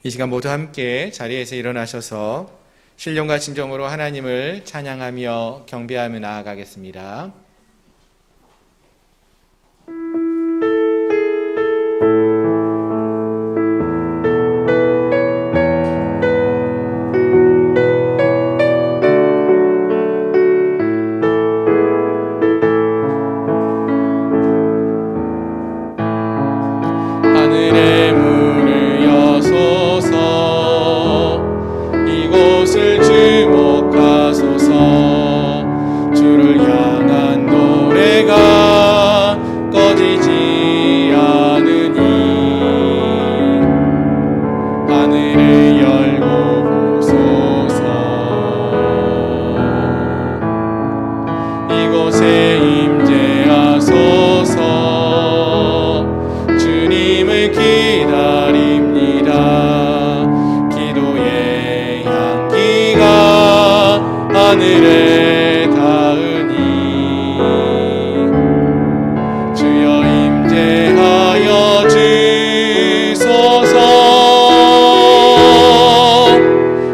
이 시간 모두 함께 자리에서 일어나셔서 신령과 진정으로 하나님을 찬양하며 경배하며 나아가겠습니다. 하늘의 문을 여소서, 이곳을 주목하소서. 주를 향한 노래가 꺼지지 않으니 하늘을 열고 보소서. 이곳에 임재하소서. 주님을 기다립니다. 기도의 향기가 하늘에 닿으니 주여 임재하여 주소서.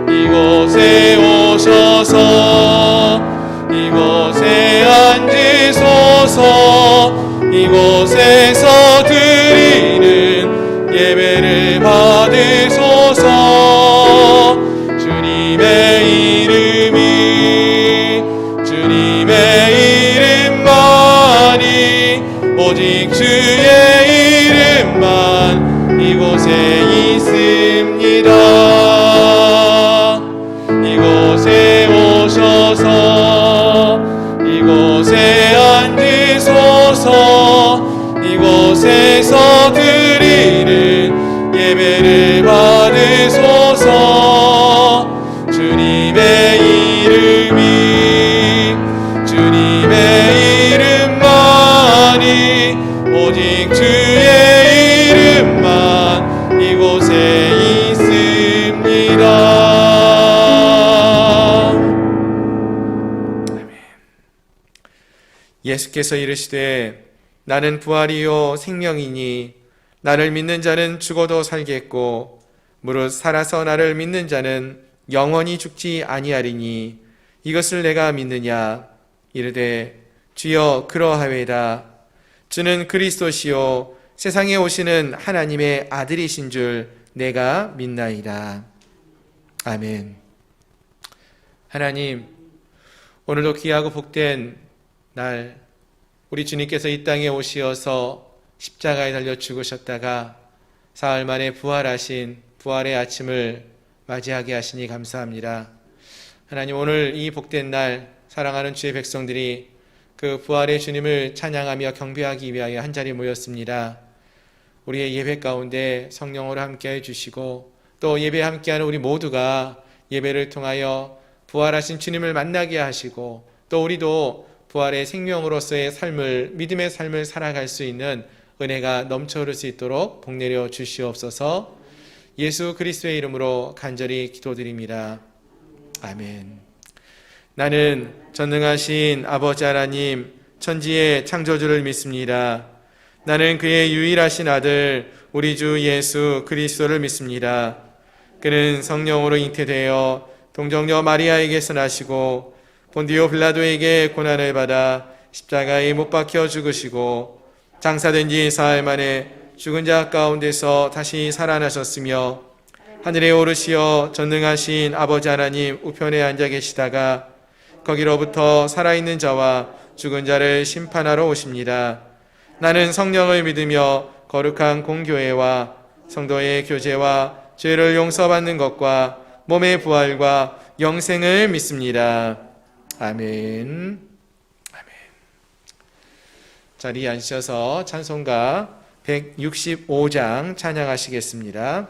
이곳에 오셔서 이곳에 앉으소서. 이곳에서 드리는 예배를 받으소서. 주님의 이름만이, 오직 주의 이름만 이곳에 있습니다. 이곳에 오셔서 이곳에 앉으소서. 이곳에서 드리는 예배를 받으소서. 주님의 이름만이, 오직 주의 이름만 이곳에 있습니다. 아멘. 예수께서 이르시되 나는 부활이요 생명이니 나를 믿는 자는 죽어도 살겠고 무릇 살아서 나를 믿는 자는 영원히 죽지 아니하리니 이것을 내가 믿느냐. 이르되 주여 그러하외다. 주는 그리스도시요 세상에 오시는 하나님의 아들이신 줄 내가 믿나이다. 아멘. 하나님, 오늘도 귀하고 복된 날 우리 주님께서 이 땅에 오시어서 십자가에 달려 죽으셨다가 사흘 만에 부활하신 부활의 아침을 맞이하게 하시니 감사합니다. 하나님, 오늘 이 복된 날 사랑하는 주의 백성들이 그 부활의 주님을 찬양하며 경배하기 위하여 한자리에 모였습니다. 우리의 예배 가운데 성령으로 함께해 주시고 또 예배에 함께하는 우리 모두가 예배를 통하여 부활하신 주님을 만나게 하시고 또 우리도 부활의 생명으로서의 삶을, 믿음의 삶을 살아갈 수 있는 은혜가 넘쳐 흐를 수 있도록 복내려 주시옵소서. 예수 그리스도의 이름으로 간절히 기도드립니다. 아멘. 나는 전능하신 아버지 하나님, 천지의 창조주를 믿습니다. 나는 그의 유일하신 아들 우리 주 예수 그리스도를 믿습니다. 그는 성령으로 잉태되어 동정녀 마리아에게서 나시고 본디오 빌라도에게 고난을 받아 십자가에 못 박혀 죽으시고 장사된 지 사흘 만에 죽은 자 가운데서 다시 살아나셨으며 하늘에 오르시어 전능하신 아버지 하나님 우편에 앉아 계시다가 거기로부터 살아있는 자와 죽은 자를 심판하러 오십니다. 나는 성령을 믿으며 거룩한 공교회와 성도의 교제와 죄를 용서받는 것과 몸의 부활과 영생을 믿습니다. 아멘. 아멘. 자리에 앉으셔서 찬송가 165장 찬양하시겠습니다.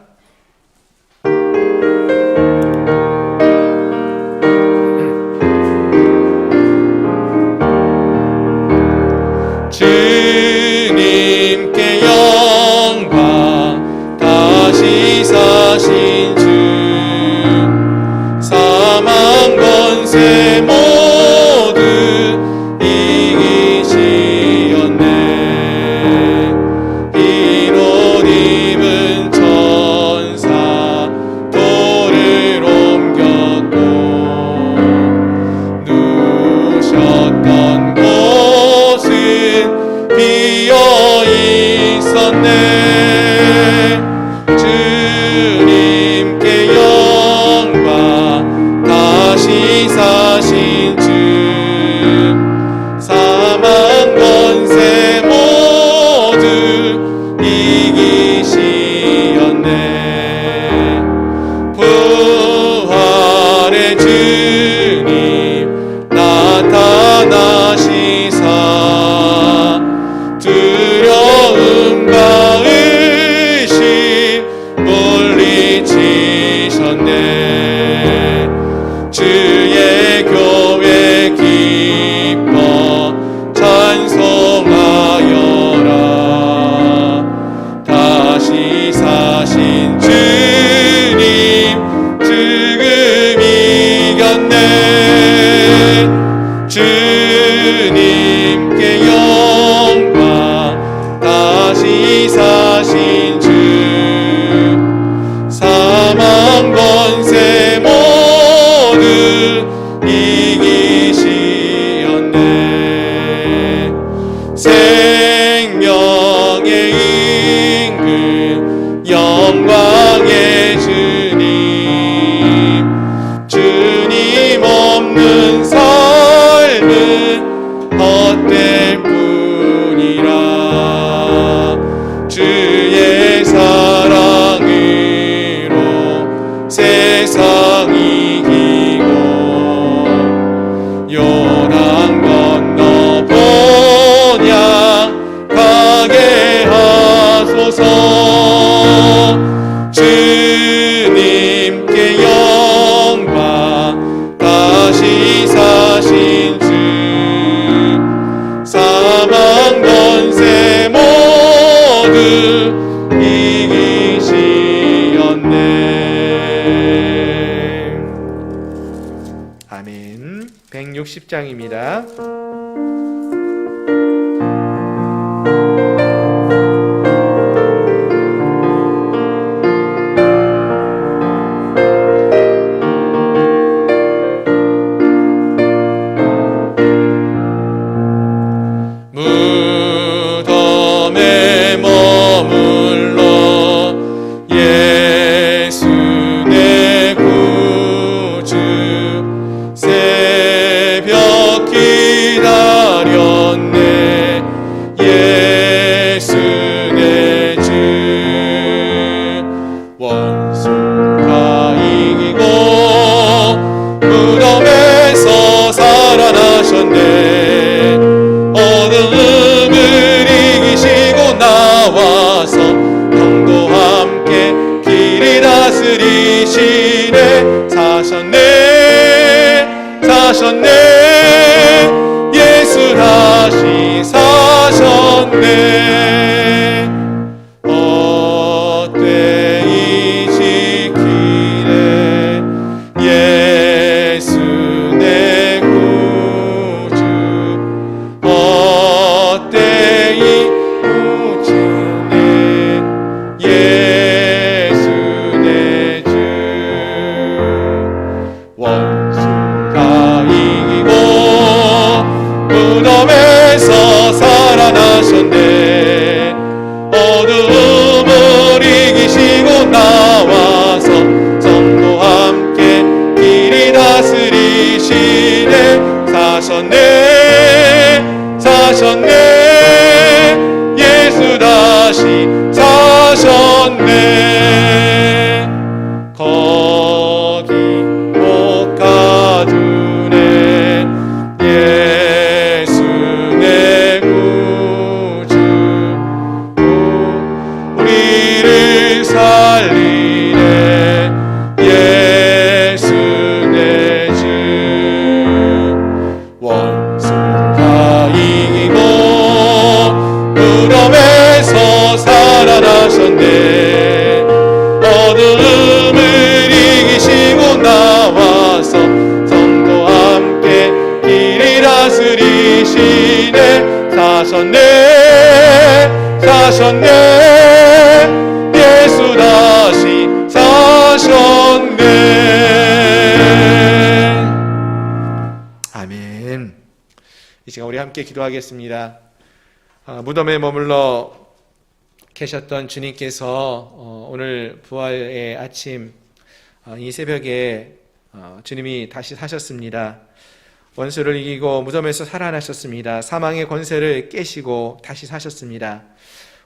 주님께 영광, 다시 사신 주, 사망 권세 모두 이기시었네. 이로 입은 천사 생명의 임금 영광의 주님 주님 없는 삶은 헛될 뿐이라 주의 사랑으로 세상 이기고 요단 건너 본향 가게 하소서 주님께 영광 다시 사신 주 사망 권세 모두 이기시었네. 아멘. 160장입니다. 무덤에 머물러 예수 내 구주 새벽 기다렸네 예수 내 주 원수가 이기고 무덤에서 살아나셨네 어둠을 이기시고 나와서 영과 함께 길이 다스리시네 사셨네 사셨네 예수 다시 사셨네 어때 이 지키네 예수 내 구주 어때이 우주네 예수 내 주 원수가 이기고 무덤에서 살아나셨네 어둠을 이기시고 나와서 성도와 함께 길이 다스리시네 사셨네 사셨네 예수 다시 사셨네 거기 못 가두네 예수 내 구주 우리를 살리네 예수 내 주 원수가 이기고 무덤에서 살아나셨네 어둠을 이기시고 나와서 성도와 함께 길이 다스리시네 사셨네 사셨네 예수 다시 사셨네. 아멘. 이 시간 우리 함께 기도하겠습니다. 무덤에 머물러 계셨던 주님께서 오늘 부활의 아침 이 새벽에 주님이 다시 사셨습니다. 원수를 이기고 무덤에서 살아나셨습니다. 사망의 권세를 깨시고 다시 사셨습니다.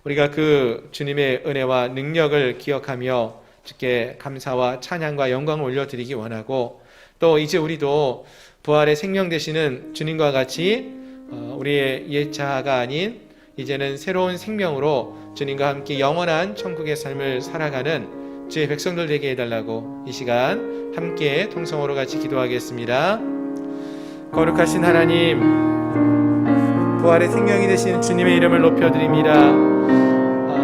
우리가 그 주님의 은혜와 능력을 기억하며 주께 감사와 찬양과 영광을 올려드리기 원하고 또 이제 우리도 부활의 생명 되시는 주님과 같이 우리의 옛자가 아닌 이제는 새로운 생명으로 주님과 함께 영원한 천국의 삶을 살아가는 주의 백성들 되게 해달라고 이 시간 함께 통성으로 같이 기도하겠습니다. 거룩하신 하나님, 부활의 생명이 되신 주님의 이름을 높여드립니다.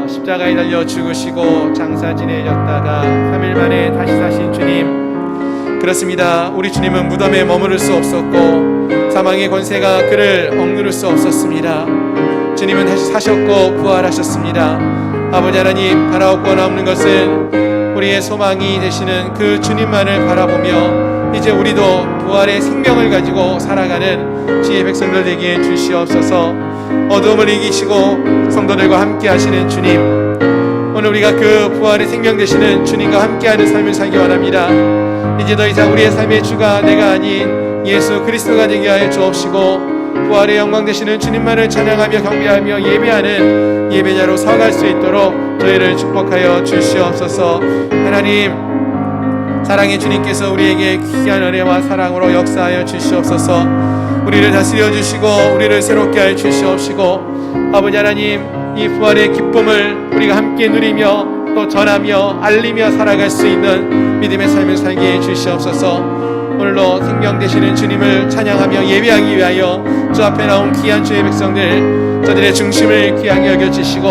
십자가에 달려 죽으시고 장사 지내셨다가 3일 만에 다시 사신 주님, 그렇습니다. 우리 주님은 무덤에 머무를 수 없었고 사망의 권세가 그를 억누를 수 없었습니다. 주님은 다시 사셨고 부활하셨습니다. 아버지 하나님, 바라옵거나 없는 것은 우리의 소망이 되시는 그 주님만을 바라보며 이제 우리도 부활의 생명을 가지고 살아가는 주의 백성들 되게 주시옵소서. 어둠을 이기시고 성도들과 함께 하시는 주님, 오늘 우리가 그 부활의 생명 되시는 주님과 함께하는 삶을 살기 원합니다. 이제 더 이상 우리의 삶의 주가 내가 아닌 예수 그리스도가 되게 하여 주옵시고, 부활의 영광 되시는 주님만을 찬양하며 경배하며 예배하는 예배자로 서갈 수 있도록 저희를 축복하여 주시옵소서. 하나님, 사랑의 주님께서 우리에게 귀한 은혜와 사랑으로 역사하여 주시옵소서. 우리를 다스려 주시고 우리를 새롭게 하여 주시옵시고, 아버지 하나님, 이 부활의 기쁨을 우리가 함께 누리며 또 전하며 알리며 살아갈 수 있는 믿음의 삶을 살게 해 주시옵소서. 오늘도 생명 되시는 주님을 찬양하며 예배하기 위하여 주 앞에 나온 귀한 주의 백성들, 저들의 중심을 귀하게 여겨주시고,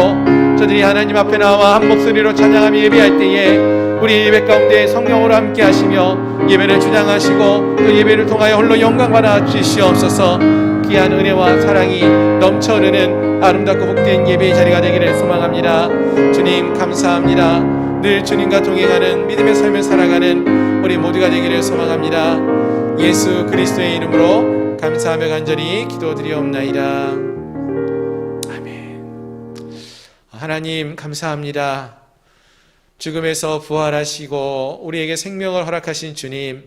저들이 하나님 앞에 나와 한 목소리로 찬양하며 예배할 때에 우리 예배 가운데 성령으로 함께 하시며 예배를 주장하시고 그 예배를 통하여 홀로 영광 받아 주시옵소서. 귀한 은혜와 사랑이 넘쳐 흐르는 아름답고 복된 예배의 자리가 되기를 소망합니다. 주님 감사합니다. 늘 주님과 동행하는 믿음의 삶을 살아가는 우리 모두가 되기를 소망합니다. 예수 그리스도의 이름으로 감사하며 간절히 기도드리옵나이다. 아멘. 하나님 감사합니다. 죽음에서 부활하시고 우리에게 생명을 허락하신 주님,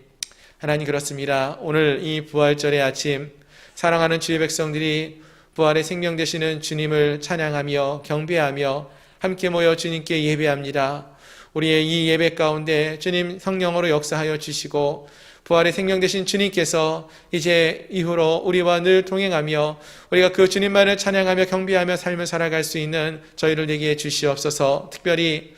하나님 그렇습니다. 오늘 이 부활절의 아침, 사랑하는 주의 백성들이 부활의 생명 되시는 주님을 찬양하며 경배하며 함께 모여 주님께 예배합니다. 우리의 이 예배 가운데 주님 성령으로 역사하여 주시고, 부활의 생명 되신 주님께서 이제 이후로 우리와 늘 동행하며 우리가 그 주님만을 찬양하며 경배하며 삶을 살아갈 수 있는 저희를 되게 해 주시옵소서. 특별히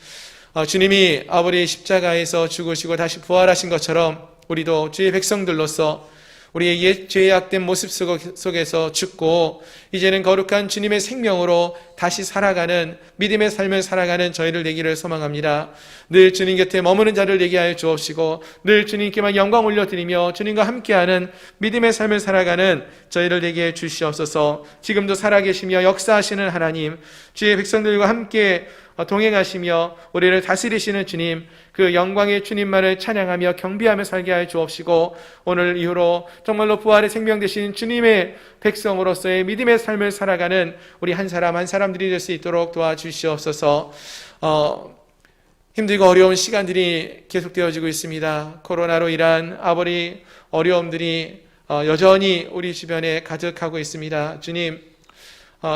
주님이 아버지 십자가에서 죽으시고 다시 부활하신 것처럼 우리도 주의 백성들로서 우리의 옛 죄악된 모습 속에서 죽고 이제는 거룩한 주님의 생명으로 다시 살아가는 믿음의 삶을 살아가는 저희를 되기를 소망합니다. 늘 주님 곁에 머무는 자를 되게 하여 주옵시고, 늘 주님께만 영광 올려드리며 주님과 함께하는 믿음의 삶을 살아가는 저희를 되게 해 주시옵소서. 지금도 살아계시며 역사하시는 하나님, 주의 백성들과 함께 동행하시며 우리를 다스리시는 주님, 그 영광의 주님만을 찬양하며 경배하며 살게 하여 주옵시고, 오늘 이후로 정말로 부활의 생명 되신 주님의 백성으로서의 믿음의 삶을 살아가는 우리 한 사람 한 사람들이 될 수 있도록 도와주시옵소서. 힘들고 어려운 시간들이 계속되어지고 있습니다. 코로나로 인한 아버지 어려움들이 여전히 우리 주변에 가득하고 있습니다. 주님,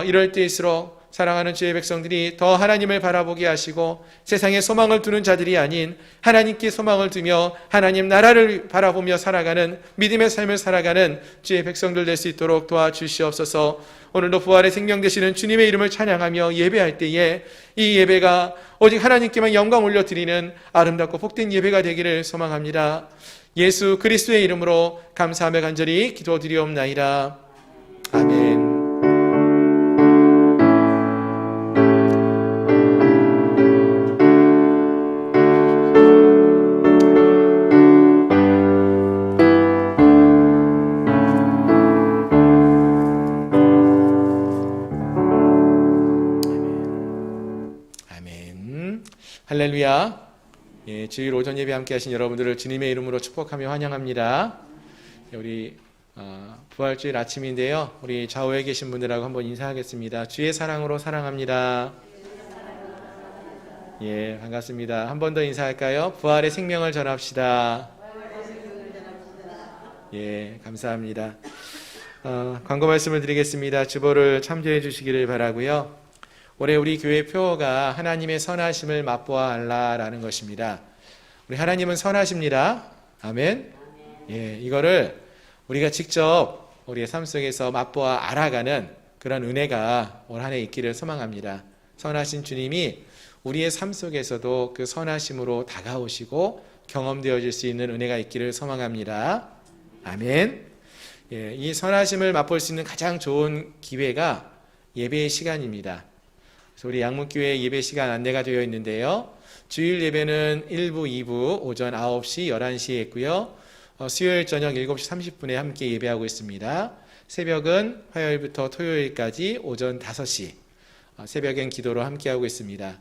이럴 때일수록 사랑하는 주의 백성들이 더 하나님을 바라보게 하시고 세상에 소망을 두는 자들이 아닌 하나님께 소망을 두며 하나님 나라를 바라보며 살아가는 믿음의 삶을 살아가는 주의 백성들 될 수 있도록 도와주시옵소서. 오늘도 부활의 생명 되시는 주님의 이름을 찬양하며 예배할 때에 이 예배가 오직 하나님께만 영광 올려드리는 아름답고 복된 예배가 되기를 소망합니다. 예수 그리스도의 이름으로 감사하며 간절히 기도드리옵나이다. 아멘. 할렐루야. 예, 주일 오전 예배 함께 하신 여러분들을 주님의 이름으로 축복하며 환영합니다. 우리 부활주일 아침인데요, 우리 좌우에 계신 분들하고 한번 인사하겠습니다. 주의 사랑으로 사랑합니다. 예, 반갑습니다. 한 번 더 인사할까요? 부활의 생명을 전합시다. 예, 감사합니다. 광고 말씀을 드리겠습니다. 주보를 참조해 주시기를 바라고요. 올해 우리 교회 표어가 하나님의 선하심을 맛보아 알라라는 것입니다. 우리 하나님은 선하십니다. 아멘. 예, 이거를 우리가 직접 우리의 삶 속에서 맛보아 알아가는 그런 은혜가 올 한 해 있기를 소망합니다. 선하신 주님이 우리의 삶 속에서도 그 선하심으로 다가오시고 경험되어질 수 있는 은혜가 있기를 소망합니다. 아멘. 예, 이 선하심을 맛볼 수 있는 가장 좋은 기회가 예배의 시간입니다. 우리 양문교회 예배 시간 안내가 되어 있는데요, 주일 예배는 1부, 2부 오전 9시, 11시에 있고요, 수요일 저녁 7시 30분에 함께 예배하고 있습니다. 새벽은 화요일부터 토요일까지 오전 5시, 새벽엔 기도로 함께하고 있습니다.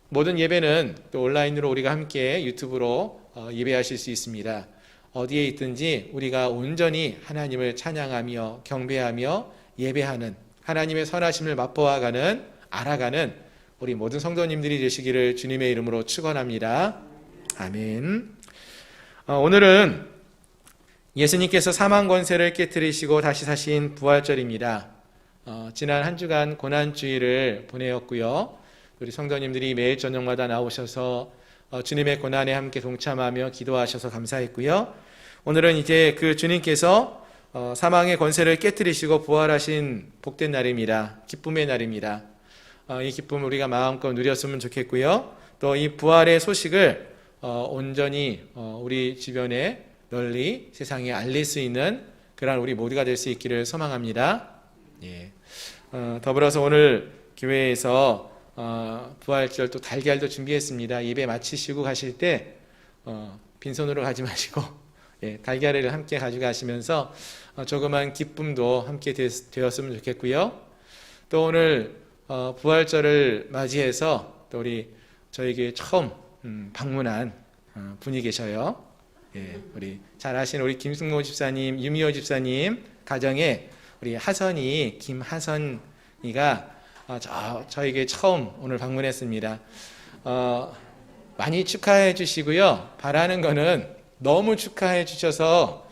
모든 예배는 또 온라인으로 우리가 함께 유튜브로 예배하실 수 있습니다. 어디에 있든지 우리가 온전히 하나님을 찬양하며 경배하며 예배하는, 하나님의 선하심을 맛보아가는, 알아가는 우리 모든 성도님들이 되시기를 주님의 이름으로 축원합니다. 아멘. 오늘은 예수님께서 사망 권세를 깨뜨리시고 다시 사신 부활절입니다. 지난 한 주간 고난주의를 보내었고요. 우리 성도님들이 매일 저녁마다 나오셔서 주님의 고난에 함께 동참하며 기도하셔서 감사했고요. 오늘은 이제 그 주님께서 사망의 권세를 깨뜨리시고 부활하신 복된 날입니다. 기쁨의 날입니다. 이 기쁨을 우리가 마음껏 누렸으면 좋겠고요. 또 이 부활의 소식을 온전히 우리 주변에 널리 세상에 알릴 수 있는 그러한 우리 모두가 될 수 있기를 소망합니다. 예. 더불어서 오늘 교회에서 부활절 또 달걀도 준비했습니다. 예배 마치시고 가실 때 빈손으로 가지 마시고 달걀을 함께 가져가시면서 조그만 기쁨도 함께 되었으면 좋겠고요. 또 오늘 부활절을 맞이해서 또 우리 저에게 처음 방문한 분이 계셔요. 우리 잘 아시는 우리 김승모 집사님, 유미호 집사님 가정에 우리 하선이, 김하선이가 저에게 처음 오늘 방문했습니다. 많이 축하해 주시고요. 바라는 거는 너무 축하해 주셔서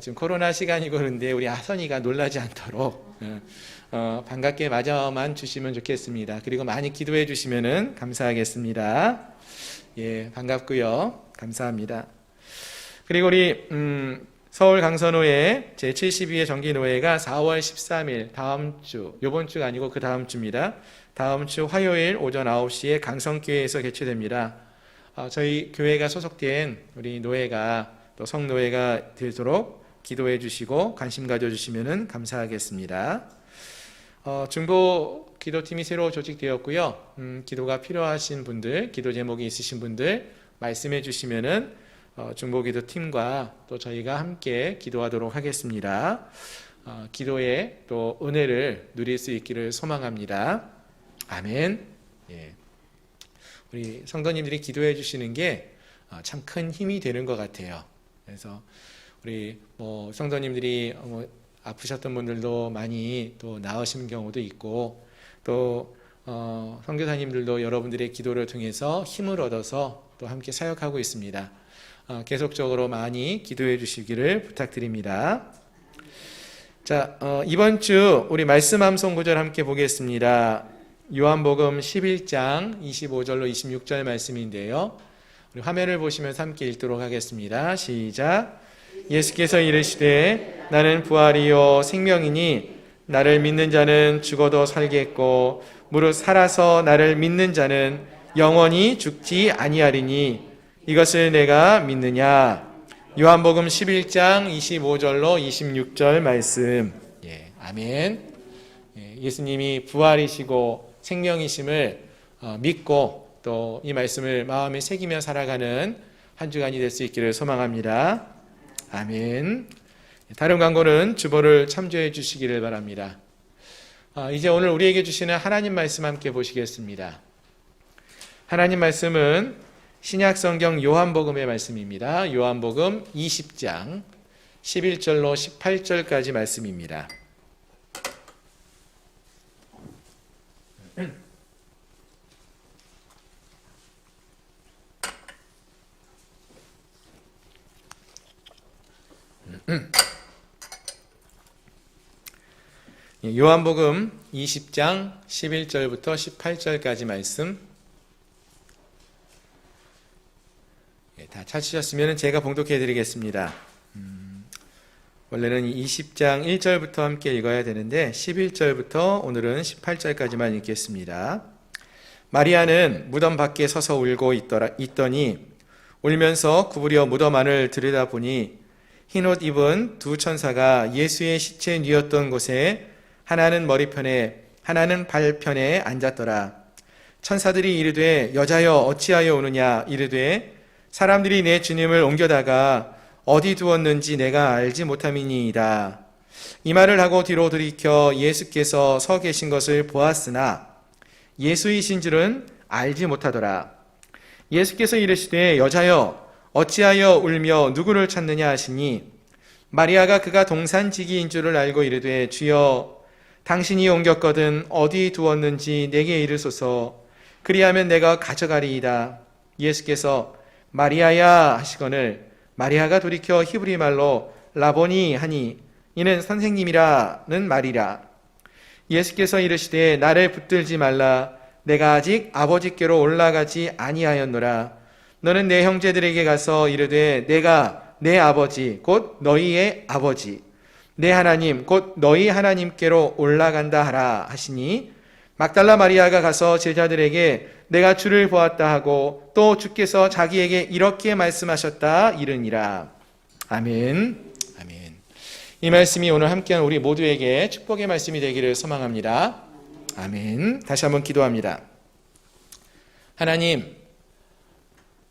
지금 코로나 시간이고 그런데 우리 하선이가 놀라지 않도록 반갑게 맞아만 주시면 좋겠습니다. 그리고 많이 기도해 주시면 감사하겠습니다. 예, 반갑고요. 감사합니다. 그리고 우리 서울 강선호의 제72회 정기노회가 4월 13일 다음 주, 요번 주가 아니고 그 다음 주입니다. 다음 주 화요일 오전 9시에 강성교회에서 개최됩니다. 저희 교회가 소속된 우리 노회가 또 성노회가 되도록 기도해 주시고 관심 가져주시면 감사하겠습니다. 중보 기도팀이 새로 조직되었고요. 기도가 필요하신 분들, 기도 제목이 있으신 분들 말씀해 주시면은 중보기도 팀과 또 저희가 함께 기도하도록 하겠습니다. 기도에 또 은혜를 누릴 수 있기를 소망합니다. 아멘. 예. 우리 성도님들이 기도해 주시는 게 참 큰 힘이 되는 것 같아요. 그래서 우리 성도님들이 아프셨던 분들도 많이 또 나으신 경우도 있고 또 선교사님들도 여러분들의 기도를 통해서 힘을 얻어서 또 함께 사역하고 있습니다. 계속적으로 많이 기도해 주시기를 부탁드립니다. 자, 이번 주 우리 말씀 암송 구절 함께 보겠습니다. 요한복음 11장 25절로 26절 말씀인데요. 우리 화면을 보시면서 함께 읽도록 하겠습니다. 시작. 예수께서 이르시되 나는 부활이요 생명이니 나를 믿는 자는 죽어도 살겠고 무릇 살아서 나를 믿는 자는 영원히 죽지 아니하리니 이것을 내가 믿느냐. 요한복음 11장 25절로 26절 말씀. 예, 아멘. 예수님이 부활이시고 생명이심을 믿고 또 이 말씀을 마음에 새기며 살아가는 한 주간이 될 수 있기를 소망합니다. 아멘. 다른 광고는 주보를 참조해 주시기를 바랍니다. 이제 오늘 우리에게 주시는 하나님 말씀 함께 보시겠습니다. 하나님 말씀은 신약성경 요한복음의 말씀입니다. 요한복음 20장 11절로 18절까지 말씀입니다. 요한복음 20장 11절부터 18절까지 말씀 다 찾으셨으면 제가 봉독해 드리겠습니다. 원래는 20장 1절부터 함께 읽어야 되는데 11절부터 오늘은 18절까지만 읽겠습니다. 마리아는 무덤 밖에 서서 울고 있더니 울면서 구부려 무덤 안을 들여다보니 흰옷 입은 두 천사가 예수의 시체 뉘었던 곳에 하나는 머리편에 하나는 발편에 앉았더라. 천사들이 이르되 여자여 어찌하여 우느냐. 이르되 사람들이 내 주님을 옮겨다가 어디 두었는지 내가 알지 못함이니이다. 이 말을 하고 뒤로 돌이켜 예수께서 서 계신 것을 보았으나 예수이신 줄은 알지 못하더라. 예수께서 이르시되 여자여 어찌하여 울며 누구를 찾느냐 하시니 마리아가 그가 동산지기인 줄을 알고 이르되 주여 당신이 옮겼거든 어디 두었는지 내게 이르소서 그리하면 내가 가져가리이다. 예수께서 마리아야 하시거늘 마리아가 돌이켜 히브리 말로 라보니 하니 이는 선생님이라는 말이라. 예수께서 이르시되 나를 붙들지 말라. 내가 아직 아버지께로 올라가지 아니하였노라. 너는 내 형제들에게 가서 이르되 내가 내 아버지 곧 너희의 아버지 내 하나님 곧 너희 하나님께로 올라간다 하라 하시니 막달라 마리아가 가서 제자들에게 내가 주를 보았다 하고 또 주께서 자기에게 이렇게 말씀하셨다 이르니라. 아멘. 아멘. 이 말씀이 오늘 함께한 우리 모두에게 축복의 말씀이 되기를 소망합니다. 아멘. 다시 한번 기도합니다. 하나님,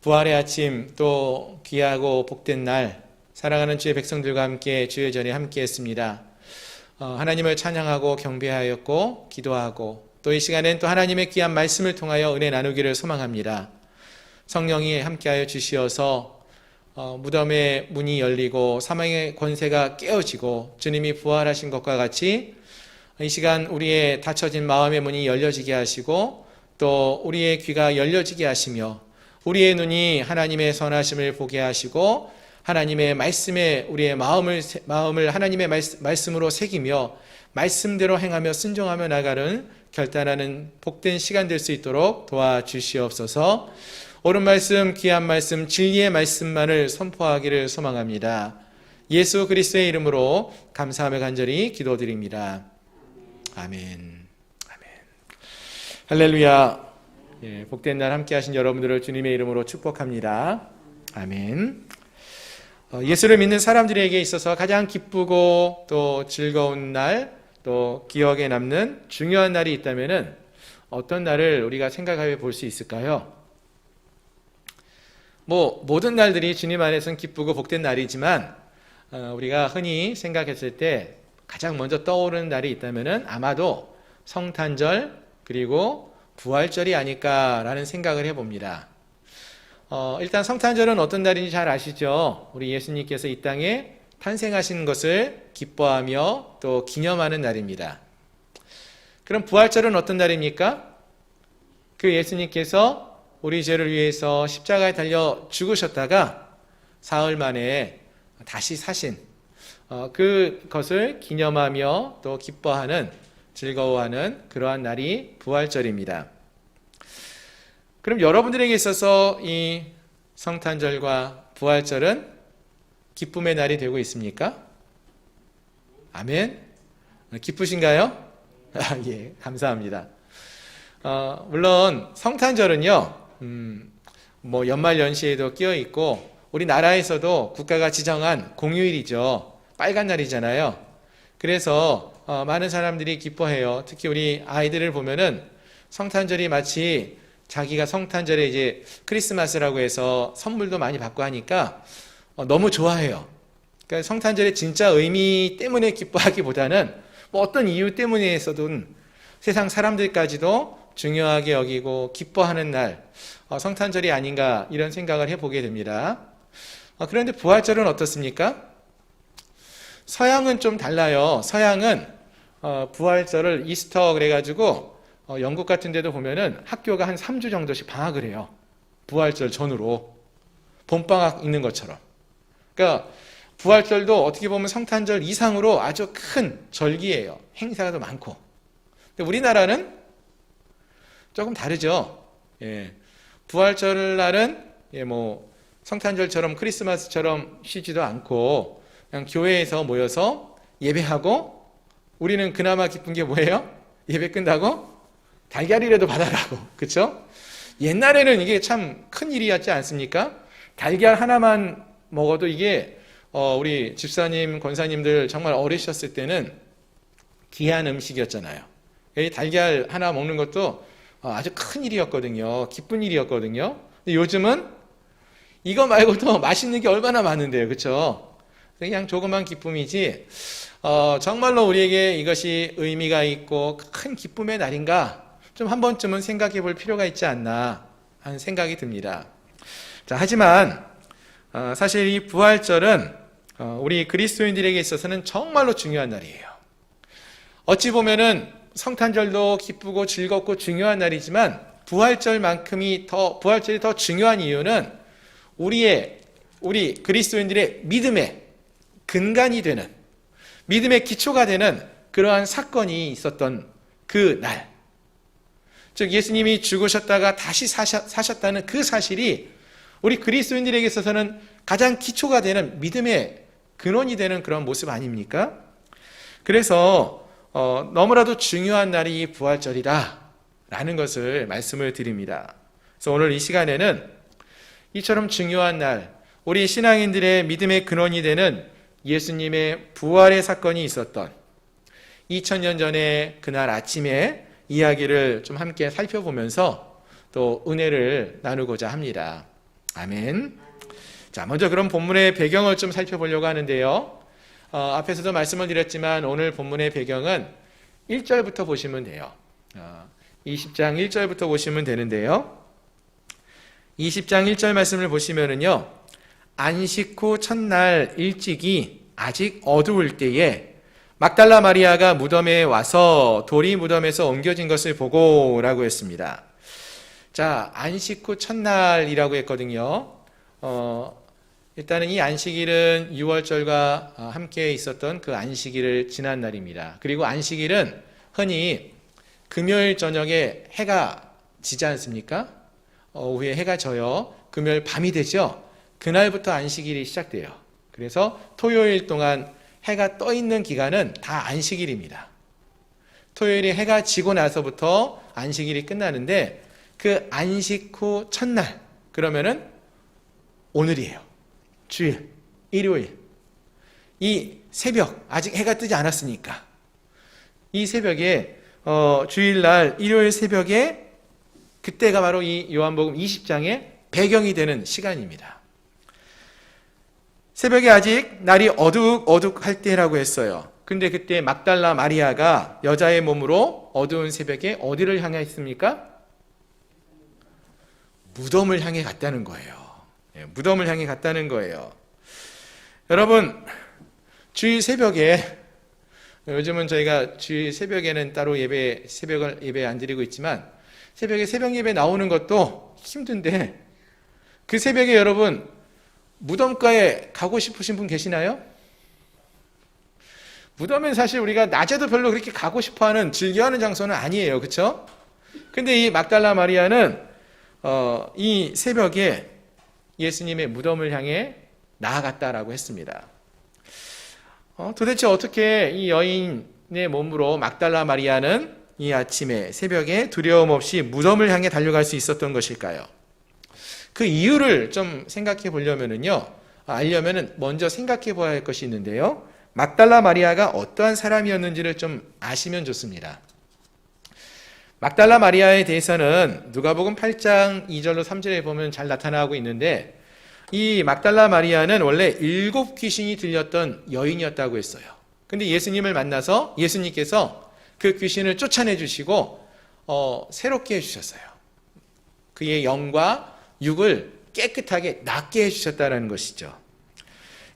부활의 아침 또 귀하고 복된 날 사랑하는 주의 백성들과 함께 주의 전에 함께 했습니다. 하나님을 찬양하고 경배하였고 기도하고 또 이 시간엔 또 하나님의 귀한 말씀을 통하여 은혜 나누기를 소망합니다. 성령이 함께하여 주시어서 무덤의 문이 열리고 사망의 권세가 깨어지고 주님이 부활하신 것과 같이 이 시간 우리의 닫혀진 마음의 문이 열려지게 하시고 또 우리의 귀가 열려지게 하시며 우리의 눈이 하나님의 선하심을 보게 하시고 하나님의 말씀에 우리의 마음을 하나님의 말씀으로 새기며 말씀대로 행하며 순종하며 나가는 결단하는 복된 시간 될 수 있도록 도와주시옵소서. 옳은 말씀, 귀한 말씀, 진리의 말씀만을 선포하기를 소망합니다. 예수 그리스도의 이름으로 감사하며 간절히 기도드립니다. 아멘. 아멘. 할렐루야. 복된 날 함께 하신 여러분들을 주님의 이름으로 축복합니다. 아멘. 예수를 믿는 사람들에게 있어서 가장 기쁘고 또 즐거운 날, 또 기억에 남는 중요한 날이 있다면 어떤 날을 우리가 생각해 볼 수 있을까요? 모든 날들이 주님 안에서는 기쁘고 복된 날이지만 우리가 흔히 생각했을 때 가장 먼저 떠오르는 날이 있다면 아마도 성탄절 그리고 부활절이 아닐까라는 생각을 해봅니다. 일단 성탄절은 어떤 날인지 잘 아시죠? 우리 예수님께서 이 땅에 탄생하신 것을 기뻐하며 또 기념하는 날입니다. 그럼 부활절은 어떤 날입니까? 그 예수님께서 우리 죄를 위해서 십자가에 달려 죽으셨다가 사흘 만에 다시 사신 그것을 기념하며 또 기뻐하는 즐거워하는 그러한 날이 부활절입니다. 그럼 여러분들에게 있어서 이 성탄절과 부활절은 기쁨의 날이 되고 있습니까? 아멘. 기쁘신가요? 예, 감사합니다. 물론 성탄절은요, 연말 연시에도 끼어 있고 우리나라에서도 국가가 지정한 공휴일이죠. 빨간 날이잖아요. 그래서 많은 사람들이 기뻐해요. 특히 우리 아이들을 보면은 성탄절이 마치 자기가 성탄절에 이제 크리스마스라고 해서 선물도 많이 받고 하니까 너무 좋아해요. 그러니까 성탄절의 진짜 의미 때문에 기뻐하기보다는 어떤 이유 때문에서든 세상 사람들까지도 중요하게 여기고 기뻐하는 날, 성탄절이 아닌가 이런 생각을 해보게 됩니다. 그런데 부활절은 어떻습니까? 서양은 좀 달라요. 서양은 부활절을 이스터 그래가지고 영국 같은 데도 보면은 학교가 한 3주 정도씩 방학을 해요. 부활절 전후로. 봄방학 있는 것처럼. 그러니까 부활절도 어떻게 보면 성탄절 이상으로 아주 큰 절기예요. 행사가 더 많고. 근데 우리나라는 조금 다르죠. 예. 부활절 날은 성탄절처럼 크리스마스처럼 쉬지도 않고 그냥 교회에서 모여서 예배하고 우리는 그나마 기쁜 게 뭐예요? 예배 끝나고 달걀이라도 받아가고, 그렇죠? 옛날에는 이게 참 큰 일이었지 않습니까? 달걀 하나만 먹어도 이게 우리 집사님, 권사님들 정말 어리셨을 때는 귀한 음식이었잖아요. 이 달걀 하나 먹는 것도 아주 큰 일이었거든요. 기쁜 일이었거든요. 근데 요즘은 이거 말고도 맛있는 게 얼마나 많은데요, 그렇죠? 그냥 조그만 기쁨이지 정말로 우리에게 이것이 의미가 있고 큰 기쁨의 날인가? 좀 한 번쯤은 생각해 볼 필요가 있지 않나 하는 생각이 듭니다. 자, 하지만 사실 이 부활절은 우리 그리스도인들에게 있어서는 정말로 중요한 날이에요. 어찌 보면은 성탄절도 기쁘고 즐겁고 중요한 날이지만 부활절이 더 중요한 이유는 우리 그리스도인들의 믿음의 근간이 되는, 믿음의 기초가 되는 그러한 사건이 있었던 그 날, 즉 예수님이 죽으셨다가 다시 사셨다는 그 사실이 우리 그리스도인들에게 있어서는 가장 기초가 되는 믿음의 근원이 되는 그런 모습 아닙니까? 그래서 너무나도 중요한 날이 이 부활절이다 라는 것을 말씀을 드립니다. 그래서 오늘 이 시간에는 이처럼 중요한 날, 우리 신앙인들의 믿음의 근원이 되는 예수님의 부활의 사건이 있었던 2000년 전의 그날 아침에 이야기를 좀 함께 살펴보면서 또 은혜를 나누고자 합니다. 아멘. 자, 먼저 그럼 본문의 배경을 좀 살펴보려고 하는데요. 앞에서도 말씀을 드렸지만 오늘 본문의 배경은 1절부터 보시면 돼요. 20장 1절부터 보시면 되는데요. 20장 1절 말씀을 보시면은요, 안식 후 첫날 일찍이 아직 어두울 때에 막달라 마리아가 무덤에 와서 돌이 무덤에서 옮겨진 것을 보고 라고 했습니다. 자, 안식 후 첫날이라고 했거든요. 일단은 이 안식일은 유월절과 함께 있었던 그 안식일을 지난 날입니다. 그리고 안식일은 흔히 금요일 저녁에 해가 지지 않습니까? 오후에 해가 져요. 금요일 밤이 되죠. 그날부터 안식일이 시작돼요. 그래서 토요일 동안 해가 떠 있는 기간은 다 안식일입니다. 토요일에 해가 지고 나서부터 안식일이 끝나는데 그 안식 후 첫날, 그러면은 오늘이에요. 주일, 일요일. 이 새벽, 아직 해가 뜨지 않았으니까 이 새벽에 주일날 일요일 새벽에 그때가 바로 이 요한복음 20장의 배경이 되는 시간입니다. 새벽에 아직 날이 어둑어둑할 때라고 했어요. 근데 그때 막달라 마리아가 여자의 몸으로 어두운 새벽에 어디를 향해 있습니까? 무덤을 향해 갔다는 거예요. 무덤을 향해 갔다는 거예요. 여러분, 주일 새벽에, 요즘은 저희가 주일 새벽에는 따로 새벽을 예배 안 드리고 있지만 새벽에 새벽 예배 나오는 것도 힘든데 그 새벽에 여러분 무덤가에 가고 싶으신 분 계시나요? 무덤은 사실 우리가 낮에도 별로 그렇게 가고 싶어하는, 즐겨하는 장소는 아니에요. 그렇죠? 근데 이 막달라 마리아는 이 새벽에 예수님의 무덤을 향해 나아갔다라고 했습니다. 도대체 어떻게 이 여인의 몸으로 막달라 마리아는 이 아침에 새벽에 두려움 없이 무덤을 향해 달려갈 수 있었던 것일까요? 그 이유를 좀 생각해 보려면은요, 알려면은 먼저 생각해 봐야 할 것이 있는데요. 막달라 마리아가 어떠한 사람이었는지를 좀 아시면 좋습니다. 막달라 마리아에 대해서는 누가복음 8장 2절로 3절에 보면 잘 나타나고 있는데, 이 막달라 마리아는 원래 7 귀신이 들렸던 여인이었다고 했어요. 근데 예수님을 만나서 예수님께서 그 귀신을 쫓아내 주시고 새롭게 해주셨어요. 그의 영과 육을 깨끗하게 낫게 해주셨다는 것이죠.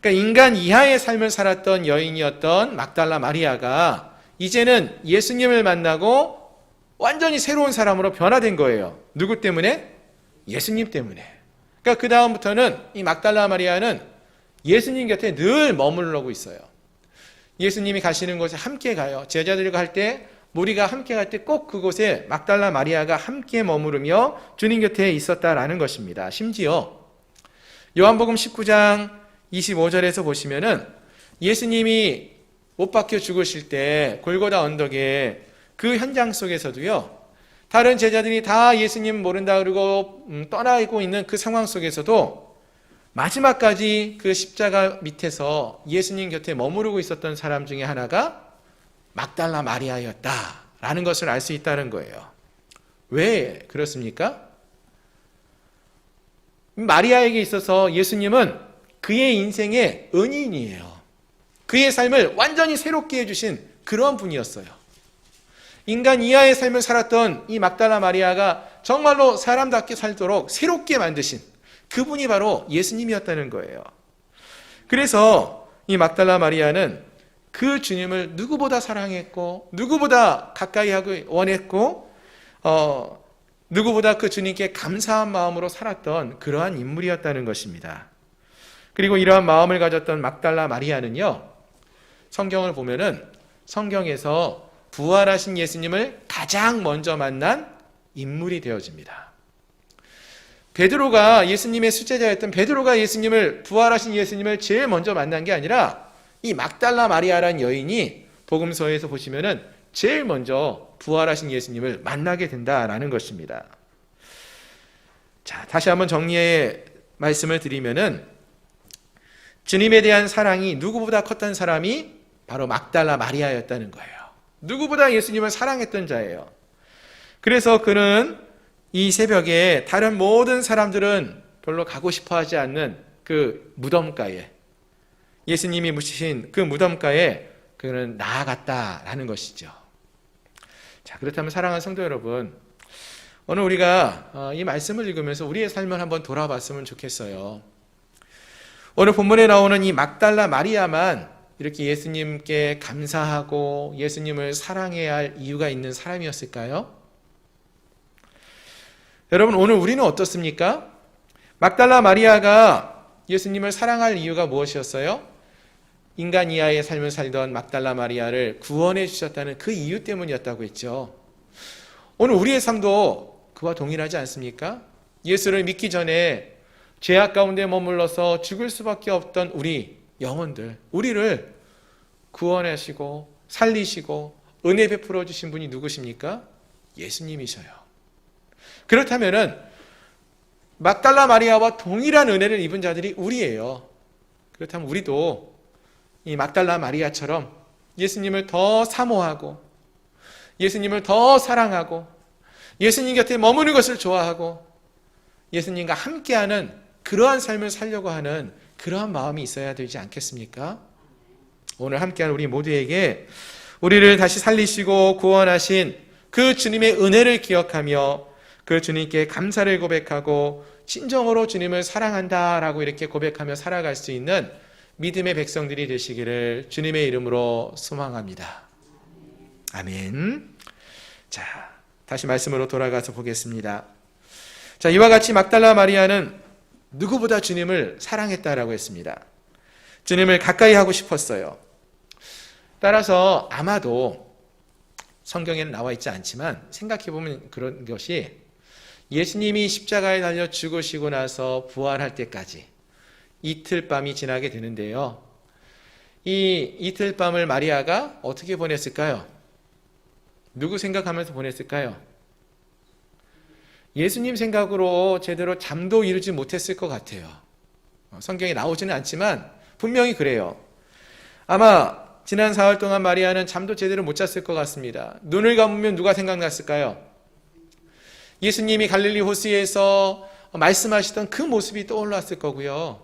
그러니까 인간 이하의 삶을 살았던 여인이었던 막달라 마리아가 이제는 예수님을 만나고 완전히 새로운 사람으로 변화된 거예요. 누구 때문에? 예수님 때문에. 그러니까 그 다음부터는 이 막달라 마리아는 예수님 곁에 늘 머무르고 있어요. 예수님이 가시는 곳에 함께 가요. 제자들과 할 때, 무리가 함께 갈 때 꼭 그곳에 막달라 마리아가 함께 머무르며 주님 곁에 있었다라는 것입니다. 심지어 요한복음 19장 25절에서 보시면은 예수님이 못 박혀 죽으실 때 골고다 언덕에 그 현장 속에서도요, 다른 제자들이 다 예수님 모른다 그러고 떠나고 있는 그 상황 속에서도 마지막까지 그 십자가 밑에서 예수님 곁에 머무르고 있었던 사람 중에 하나가 막달라 마리아였다라는 것을 알 수 있다는 거예요. 왜 그렇습니까? 마리아에게 있어서 예수님은 그의 인생의 은인이에요. 그의 삶을 완전히 새롭게 해주신 그런 분이었어요. 인간 이하의 삶을 살았던 이 막달라 마리아가 정말로 사람답게 살도록 새롭게 만드신 그분이 바로 예수님이었다는 거예요. 그래서 이 막달라 마리아는 그 주님을 누구보다 사랑했고 누구보다 가까이 하고 원했고 누구보다 그 주님께 감사한 마음으로 살았던 그러한 인물이었다는 것입니다. 그리고 이러한 마음을 가졌던 막달라 마리아는요, 성경을 보면은 성경에서 부활하신 예수님을 가장 먼저 만난 인물이 되어집니다. 베드로가 예수님의 수제자였던 베드로가 부활하신 예수님을 제일 먼저 만난 게 아니라 이 막달라 마리아라는 여인이 복음서에서 보시면은 제일 먼저 부활하신 예수님을 만나게 된다라는 것입니다. 자, 다시 한번 정리의 말씀을 드리면은 주님에 대한 사랑이 누구보다 컸던 사람이 바로 막달라 마리아였다는 거예요. 누구보다 예수님을 사랑했던 자예요. 그래서 그는 이 새벽에 다른 모든 사람들은 별로 가고 싶어 하지 않는 그 무덤가에, 예수님이 묻히신 그 무덤가에 그는 나아갔다라는 것이죠. 자, 그렇다면 사랑하는 성도 여러분, 오늘 우리가 이 말씀을 읽으면서 우리의 삶을 한번 돌아봤으면 좋겠어요. 오늘 본문에 나오는 이 막달라 마리아만 이렇게 예수님께 감사하고 예수님을 사랑해야 할 이유가 있는 사람이었을까요? 여러분, 오늘 우리는 어떻습니까? 막달라 마리아가 예수님을 사랑할 이유가 무엇이었어요? 인간 이하의 삶을 살던 막달라 마리아를 구원해 주셨다는 그 이유 때문이었다고 했죠. 오늘 우리의 삶도 그와 동일하지 않습니까? 예수를 믿기 전에 죄악 가운데 머물러서 죽을 수밖에 없던 우리 영혼들, 우리를 구원하시고 살리시고 은혜 베풀어 주신 분이 누구십니까? 예수님이셔요. 그렇다면은 막달라 마리아와 동일한 은혜를 입은 자들이 우리예요. 그렇다면 우리도 이 막달라 마리아처럼 예수님을 더 사모하고 예수님을 더 사랑하고 예수님 곁에 머무는 것을 좋아하고 예수님과 함께하는 그러한 삶을 살려고 하는 그러한 마음이 있어야 되지 않겠습니까? 오늘 함께하는 우리 모두에게 우리를 다시 살리시고 구원하신 그 주님의 은혜를 기억하며 그 주님께 감사를 고백하고 진정으로 주님을 사랑한다라고 이렇게 고백하며 살아갈 수 있는 믿음의 백성들이 되시기를 주님의 이름으로 소망합니다. 아멘. 자, 다시 말씀으로 돌아가서 보겠습니다. 자, 이와 같이 막달라 마리아는 누구보다 주님을 사랑했다라고 했습니다. 주님을 가까이 하고 싶었어요. 따라서 아마도 성경에는 나와 있지 않지만 생각해보면 그런 것이 예수님이 십자가에 달려 죽으시고 나서 부활할 때까지 이틀 밤이 지나게 되는데요. 이 이틀 밤을 마리아가 어떻게 보냈을까요? 누구 생각하면서 보냈을까요? 예수님 생각으로 제대로 잠도 이루지 못했을 것 같아요. 성경에 나오지는 않지만 분명히 그래요. 아마 지난 사흘 동안 마리아는 잠도 제대로 못 잤을 것 같습니다. 눈을 감으면 누가 생각났을까요? 예수님이 갈릴리 호수에서 말씀하시던 그 모습이 떠올랐을 거고요.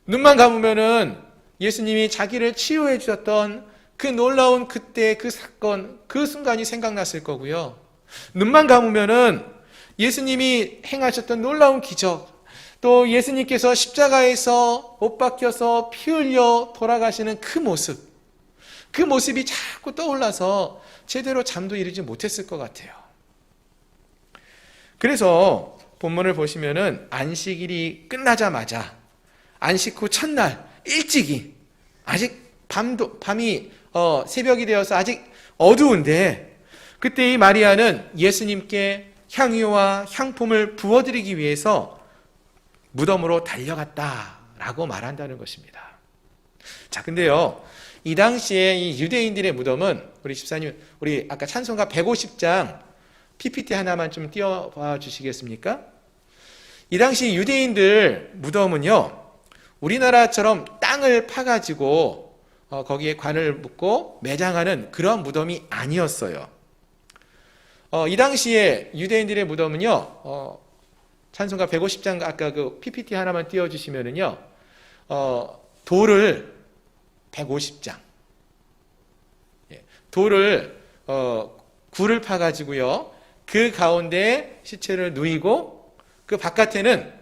눈만 감으면은 예수님이 자기를 치유해 주셨던 그 놀라운 그때 그 사건, 그 순간이 생각났을 거고요. 눈만 감으면은 예수님이 행하셨던 놀라운 기적, 또 예수님께서 십자가에서 못 박혀서 피 흘려 돌아가시는 그 모습이 자꾸 떠올라서 제대로 잠도 이루지 못했을 것 같아요. 그래서 본문을 보시면은 안식일이 끝나자마자 안식 후 첫날 일찍이 아직 밤이 새벽이 되어서 아직 어두운데 그때 이 마리아는 예수님께 향유와 향품을 부어드리기 위해서 무덤으로 달려갔다라고 말한다는 것입니다. 자, 근데요, 이 당시에 이 유대인들의 무덤은 우리 집사님, 우리 아까 찬송가 150장 PPT 하나만 좀 띄워봐 주시겠습니까? 이 당시 유대인들 무덤은요, 우리나라처럼 땅을 파가지고 거기에 관을 묻고 매장하는 그런 무덤이 아니었어요. 이 당시에 유대인들의 무덤은요, 찬송가 150장 아까 그 PPT 하나만 띄워주시면은요, 돌을 150장, 돌을 굴을 파가지고요. 그 가운데 시체를 누이고 그 바깥에는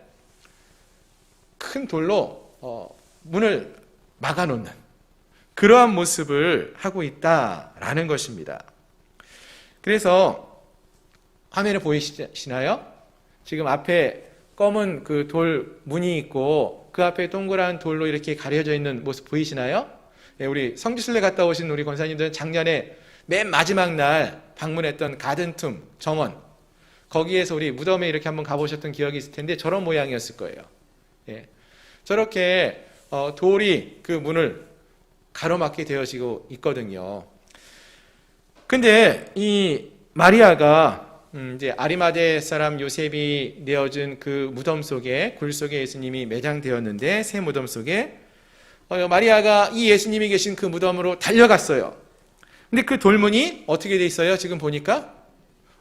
큰 돌로 문을 막아놓는 그러한 모습을 하고 있다라는 것입니다. 그래서 화면에 보이시나요? 지금 앞에 검은 그 돌 문이 있고 그 앞에 동그란 돌로 이렇게 가려져 있는 모습 보이시나요? 예, 우리 성지순례 갔다 오신 우리 권사님들은 작년에 맨 마지막 날 방문했던 가든툼 정원, 거기에서 우리 무덤에 이렇게 한번 가보셨던 기억이 있을 텐데 저런 모양이었을 거예요. 예, 저렇게 돌이 그 문을 가로막게 되어지고 있거든요. 근데 이 마리아가 이제 아리마대 사람 요셉이 내어준 그 무덤 속에, 굴 속에 예수님이 매장되었는데, 새 무덤 속에 마리아가 이 예수님이 계신 그 무덤으로 달려갔어요. 근데 그 돌문이 어떻게 돼 있어요? 지금 보니까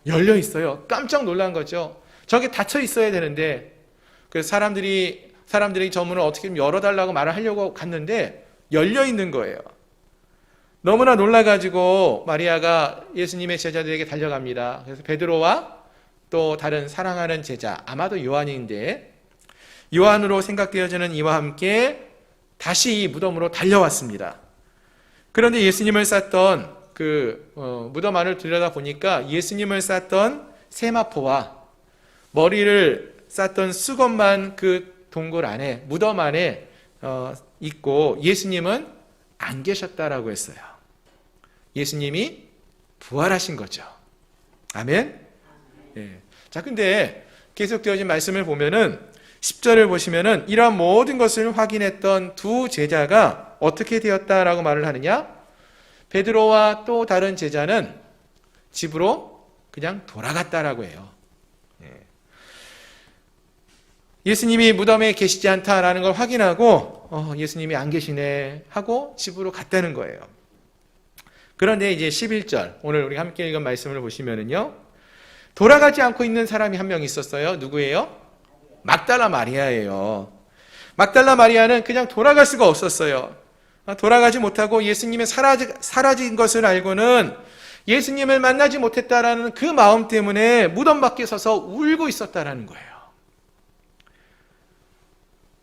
열려 있어요. 깜짝 놀란 거죠. 저게 닫혀 있어야 되는데, 그래서 사람들이 저 문을 어떻게 좀 열어달라고 말을 하려고 갔는데 열려 있는 거예요. 너무나 놀라가지고 마리아가 예수님의 제자들에게 달려갑니다. 그래서 베드로와 또 다른 사랑하는 제자, 아마도 요한인데, 요한으로 생각되어지는 이와 함께 다시 이 무덤으로 달려왔습니다. 그런데 예수님을 쌌던 그 무덤 안을 들여다 보니까 예수님을 쌌던 세마포와 머리를 쌌던 수건만 그 동굴 안에, 무덤 안에 있고 예수님은 안 계셨다라고 했어요. 예수님이 부활하신 거죠. 아멘? 예. 자, 근데 계속 되어진 말씀을 보면은 10절을 보시면은 이러한 모든 것을 확인했던 두 제자가 어떻게 되었다라고 말을 하느냐? 베드로와 또 다른 제자는 집으로 그냥 돌아갔다라고 해요. 예. 예수님이 무덤에 계시지 않다라는 걸 확인하고 예수님이 안 계시네 하고 집으로 갔다는 거예요. 그런데 이제 11절, 오늘 우리 함께 읽은 말씀을 보시면은요, 돌아가지 않고 있는 사람이 한 명 있었어요. 누구예요? 막달라 마리아예요. 막달라 마리아는 그냥 돌아갈 수가 없었어요. 돌아가지 못하고 예수님이 사라진 것을 알고는 예수님을 만나지 못했다라는 그 마음 때문에 무덤 밖에 서서 울고 있었다라는 거예요.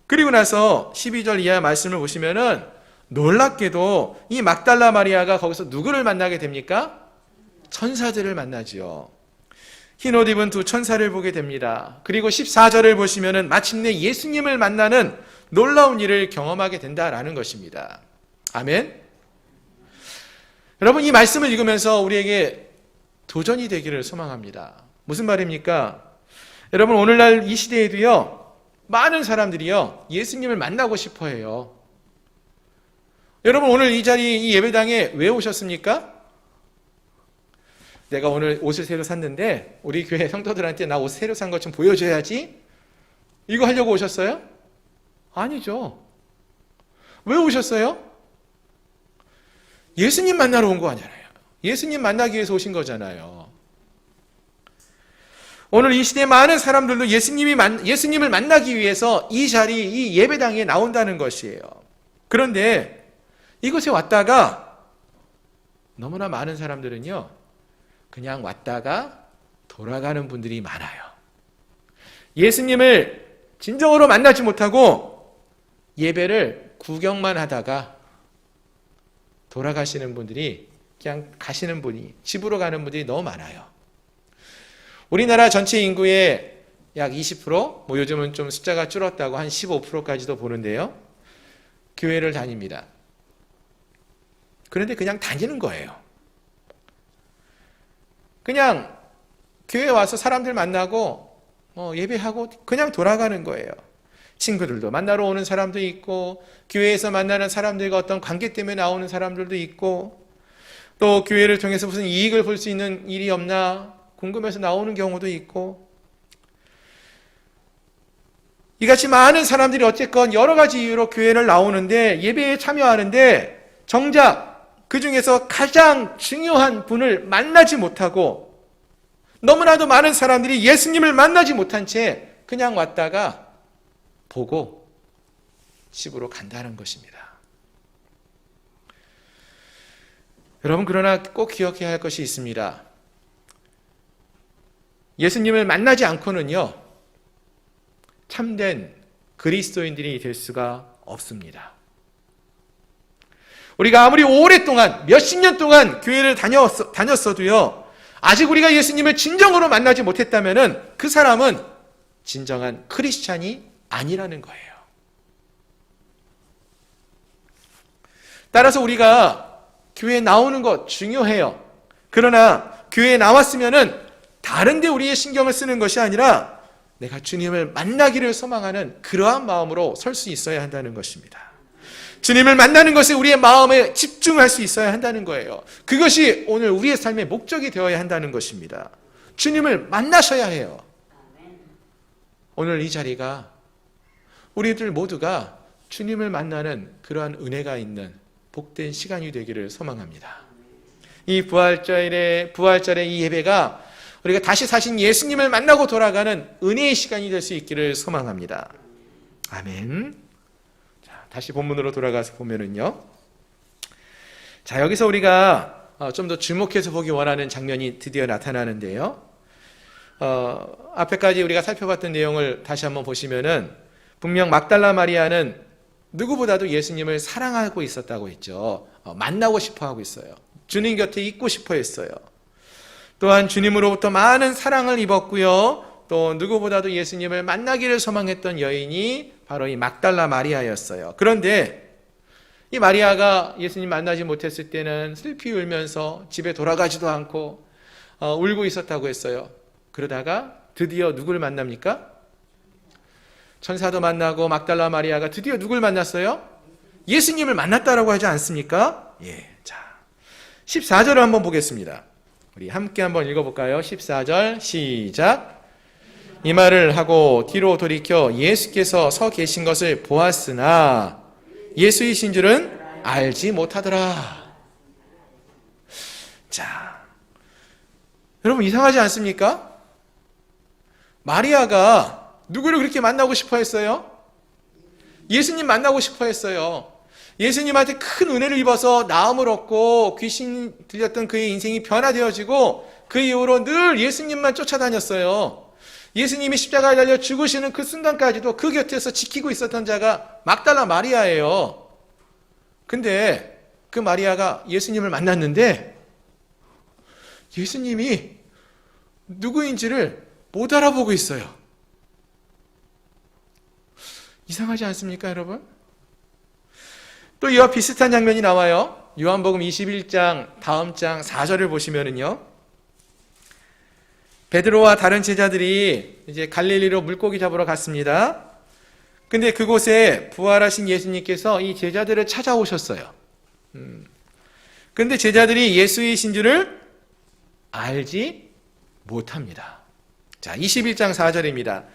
그리고 나서 12절 이하 말씀을 보시면은 놀랍게도 이 막달라 마리아가 거기서 누구를 만나게 됩니까? 천사들을 만나지요. 흰 옷 입은 두 천사를 보게 됩니다. 그리고 14절을 보시면은 마침내 예수님을 만나는 놀라운 일을 경험하게 된다라는 것입니다. 아멘. 여러분, 이 말씀을 읽으면서 우리에게 도전이 되기를 소망합니다. 무슨 말입니까? 여러분, 오늘날 이 시대에도요, 많은 사람들이요, 예수님을 만나고 싶어 해요. 여러분, 오늘 이 자리, 이 예배당에 왜 오셨습니까? 내가 오늘 옷을 새로 샀는데 우리 교회 성도들한테 나 옷 새로 산 것 좀 보여줘야지, 이거 하려고 오셨어요? 아니죠. 왜 오셨어요? 예수님 만나러 온 거 아니잖아요. 예수님 만나기 위해서 오신 거잖아요. 오늘 이 시대에 많은 사람들도 예수님을 만나기 위해서 이 자리, 이 예배당에 나온다는 것이에요. 그런데 이곳에 왔다가 너무나 많은 사람들은요, 그냥 왔다가 돌아가는 분들이 많아요. 예수님을 진정으로 만나지 못하고 예배를 구경만 하다가 돌아가시는 분들이, 그냥 가시는 분이, 집으로 가는 분들이 너무 많아요. 우리나라 전체 인구의 약 20%, 뭐 요즘은 좀 숫자가 줄었다고 한 15%까지도 보는데요, 교회를 다닙니다. 그런데 그냥 다니는 거예요. 그냥 교회에 와서 사람들 만나고 예배하고 그냥 돌아가는 거예요. 친구들도 만나러 오는 사람도 있고, 교회에서 만나는 사람들과 어떤 관계 때문에 나오는 사람들도 있고, 또 교회를 통해서 무슨 이익을 볼 수 있는 일이 없나 궁금해서 나오는 경우도 있고, 이같이 많은 사람들이 어쨌건 여러 가지 이유로 교회를 나오는데, 예배에 참여하는데 정작 그 중에서 가장 중요한 분을 만나지 못하고, 너무나도 많은 사람들이 예수님을 만나지 못한 채 그냥 왔다가 보고 집으로 간다는 것입니다. 여러분, 그러나 꼭 기억해야 할 것이 있습니다. 예수님을 만나지 않고는요, 참된 그리스도인들이 될 수가 없습니다. 우리가 아무리 오랫동안, 몇십 년 동안 교회를 다녔어도요, 아직 우리가 예수님을 진정으로 만나지 못했다면 그 사람은 진정한 크리스찬이 아니라는 거예요. 따라서 우리가 교회에 나오는 것 중요해요. 그러나 교회에 나왔으면은 다른 데 우리의 신경을 쓰는 것이 아니라 내가 주님을 만나기를 소망하는 그러한 마음으로 설 수 있어야 한다는 것입니다. 주님을 만나는 것에 우리의 마음에 집중할 수 있어야 한다는 거예요. 그것이 오늘 우리의 삶의 목적이 되어야 한다는 것입니다. 주님을 만나셔야 해요. 오늘 이 자리가 우리들 모두가 주님을 만나는 그러한 은혜가 있는 복된 시간이 되기를 소망합니다. 이 부활절의 이 예배가 우리가 다시 사신 예수님을 만나고 돌아가는 은혜의 시간이 될 수 있기를 소망합니다. 아멘. 자, 다시 본문으로 돌아가서 보면은요. 자, 여기서 우리가 좀 더 주목해서 보기 원하는 장면이 드디어 나타나는데요. 앞에까지 우리가 살펴봤던 내용을 다시 한번 보시면은 분명 막달라 마리아는 누구보다도 예수님을 사랑하고 있었다고 했죠. 만나고 싶어 하고 있어요. 주님 곁에 있고 싶어 했어요. 또한 주님으로부터 많은 사랑을 입었고요. 또 누구보다도 예수님을 만나기를 소망했던 여인이 바로 이 막달라 마리아였어요. 그런데 이 마리아가 예수님 만나지 못했을 때는 슬피 울면서 집에 돌아가지도 않고 울고 있었다고 했어요. 그러다가 드디어 누구를 만납니까? 천사도 만나고 막달라 마리아가 드디어 누굴 만났어요? 예수님을 만났다라고 하지 않습니까? 예. 자, 14절을 한번 보겠습니다. 우리 함께 한번 읽어볼까요? 14절 시작. 이 말을 하고 뒤로 돌이켜 예수께서 서 계신 것을 보았으나 예수이신 줄은 알지 못하더라. 자, 여러분 이상하지 않습니까? 마리아가 누구를 그렇게 만나고 싶어 했어요? 예수님 만나고 싶어 했어요. 예수님한테 큰 은혜를 입어서 나음을 얻고 귀신 들렸던 그의 인생이 변화되어지고 그 이후로 늘 예수님만 쫓아다녔어요. 예수님이 십자가에 달려 죽으시는 그 순간까지도 그 곁에서 지키고 있었던 자가 막달라 마리아예요. 근데 그 마리아가 예수님을 만났는데 예수님이 누구인지를 못 알아보고 있어요. 이상하지 않습니까, 여러분? 또 이와 비슷한 장면이 나와요. 요한복음 21장 다음 장 4절을 보시면은요. 베드로와 다른 제자들이 이제 갈릴리로 물고기 잡으러 갔습니다. 근데 그곳에 부활하신 예수님께서 이 제자들을 찾아오셨어요. 근데 제자들이 예수이신 줄을 알지 못합니다. 자, 21장 4절입니다.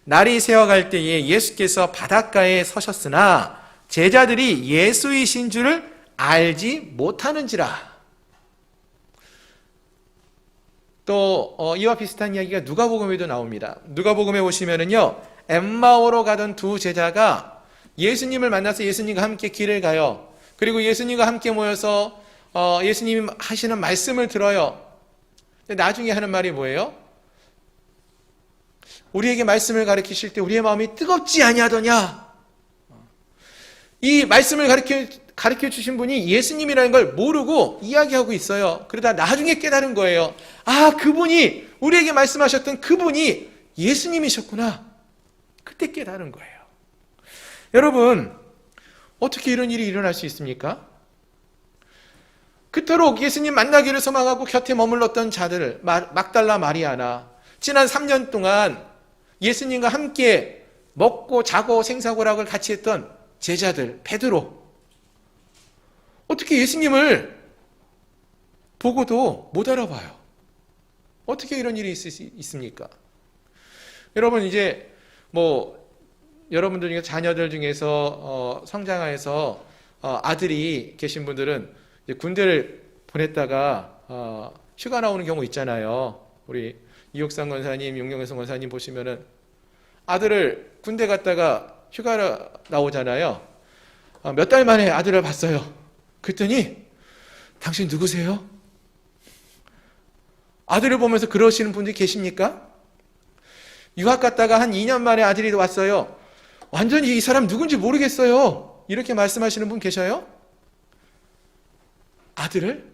날이 새어갈 때에 예수께서 바닷가에 서셨으나 제자들이 예수이신 줄을 알지 못하는지라. 또 이와 비슷한 이야기가 누가복음에도 나옵니다. 누가복음에 보시면은요, 엠마오로 가던 두 제자가 예수님을 만나서 예수님과 함께 길을 가요. 그리고 예수님과 함께 모여서 예수님이 하시는 말씀을 들어요. 근데 나중에 하는 말이 뭐예요? 우리에게 말씀을 가르치실 때 우리의 마음이 뜨겁지 아니하더냐? 이 말씀을 가르쳐 주신 분이 예수님이라는 걸 모르고 이야기하고 있어요. 그러다 나중에 깨달은 거예요. 아, 그분이, 우리에게 말씀하셨던 그분이 예수님이셨구나. 그때 깨달은 거예요. 여러분, 어떻게 이런 일이 일어날 수 있습니까? 그토록 예수님 만나기를 소망하고 곁에 머물렀던 자들, 막달라 마리아나 지난 3년 동안 예수님과 함께 먹고 자고 생사고락을 같이 했던 제자들, 베드로, 어떻게 예수님을 보고도 못 알아봐요? 어떻게 이런 일이 있습니까? 여러분, 이제 여러분들 중에 자녀들 중에서 성장하여서 아들이 계신 분들은 이제 군대를 보냈다가 휴가 나오는 경우 있잖아요. 우리 이옥상 권사님, 용영성 권사님 보시면은 아들을 군대 갔다가 휴가 나오잖아요. 몇 달 만에 아들을 봤어요. 그랬더니 당신 누구세요? 아들을 보면서 그러시는 분들이 계십니까? 유학 갔다가 한 2년 만에 아들이 왔어요. 완전히 이 사람 누군지 모르겠어요. 이렇게 말씀하시는 분 계셔요? 아들을?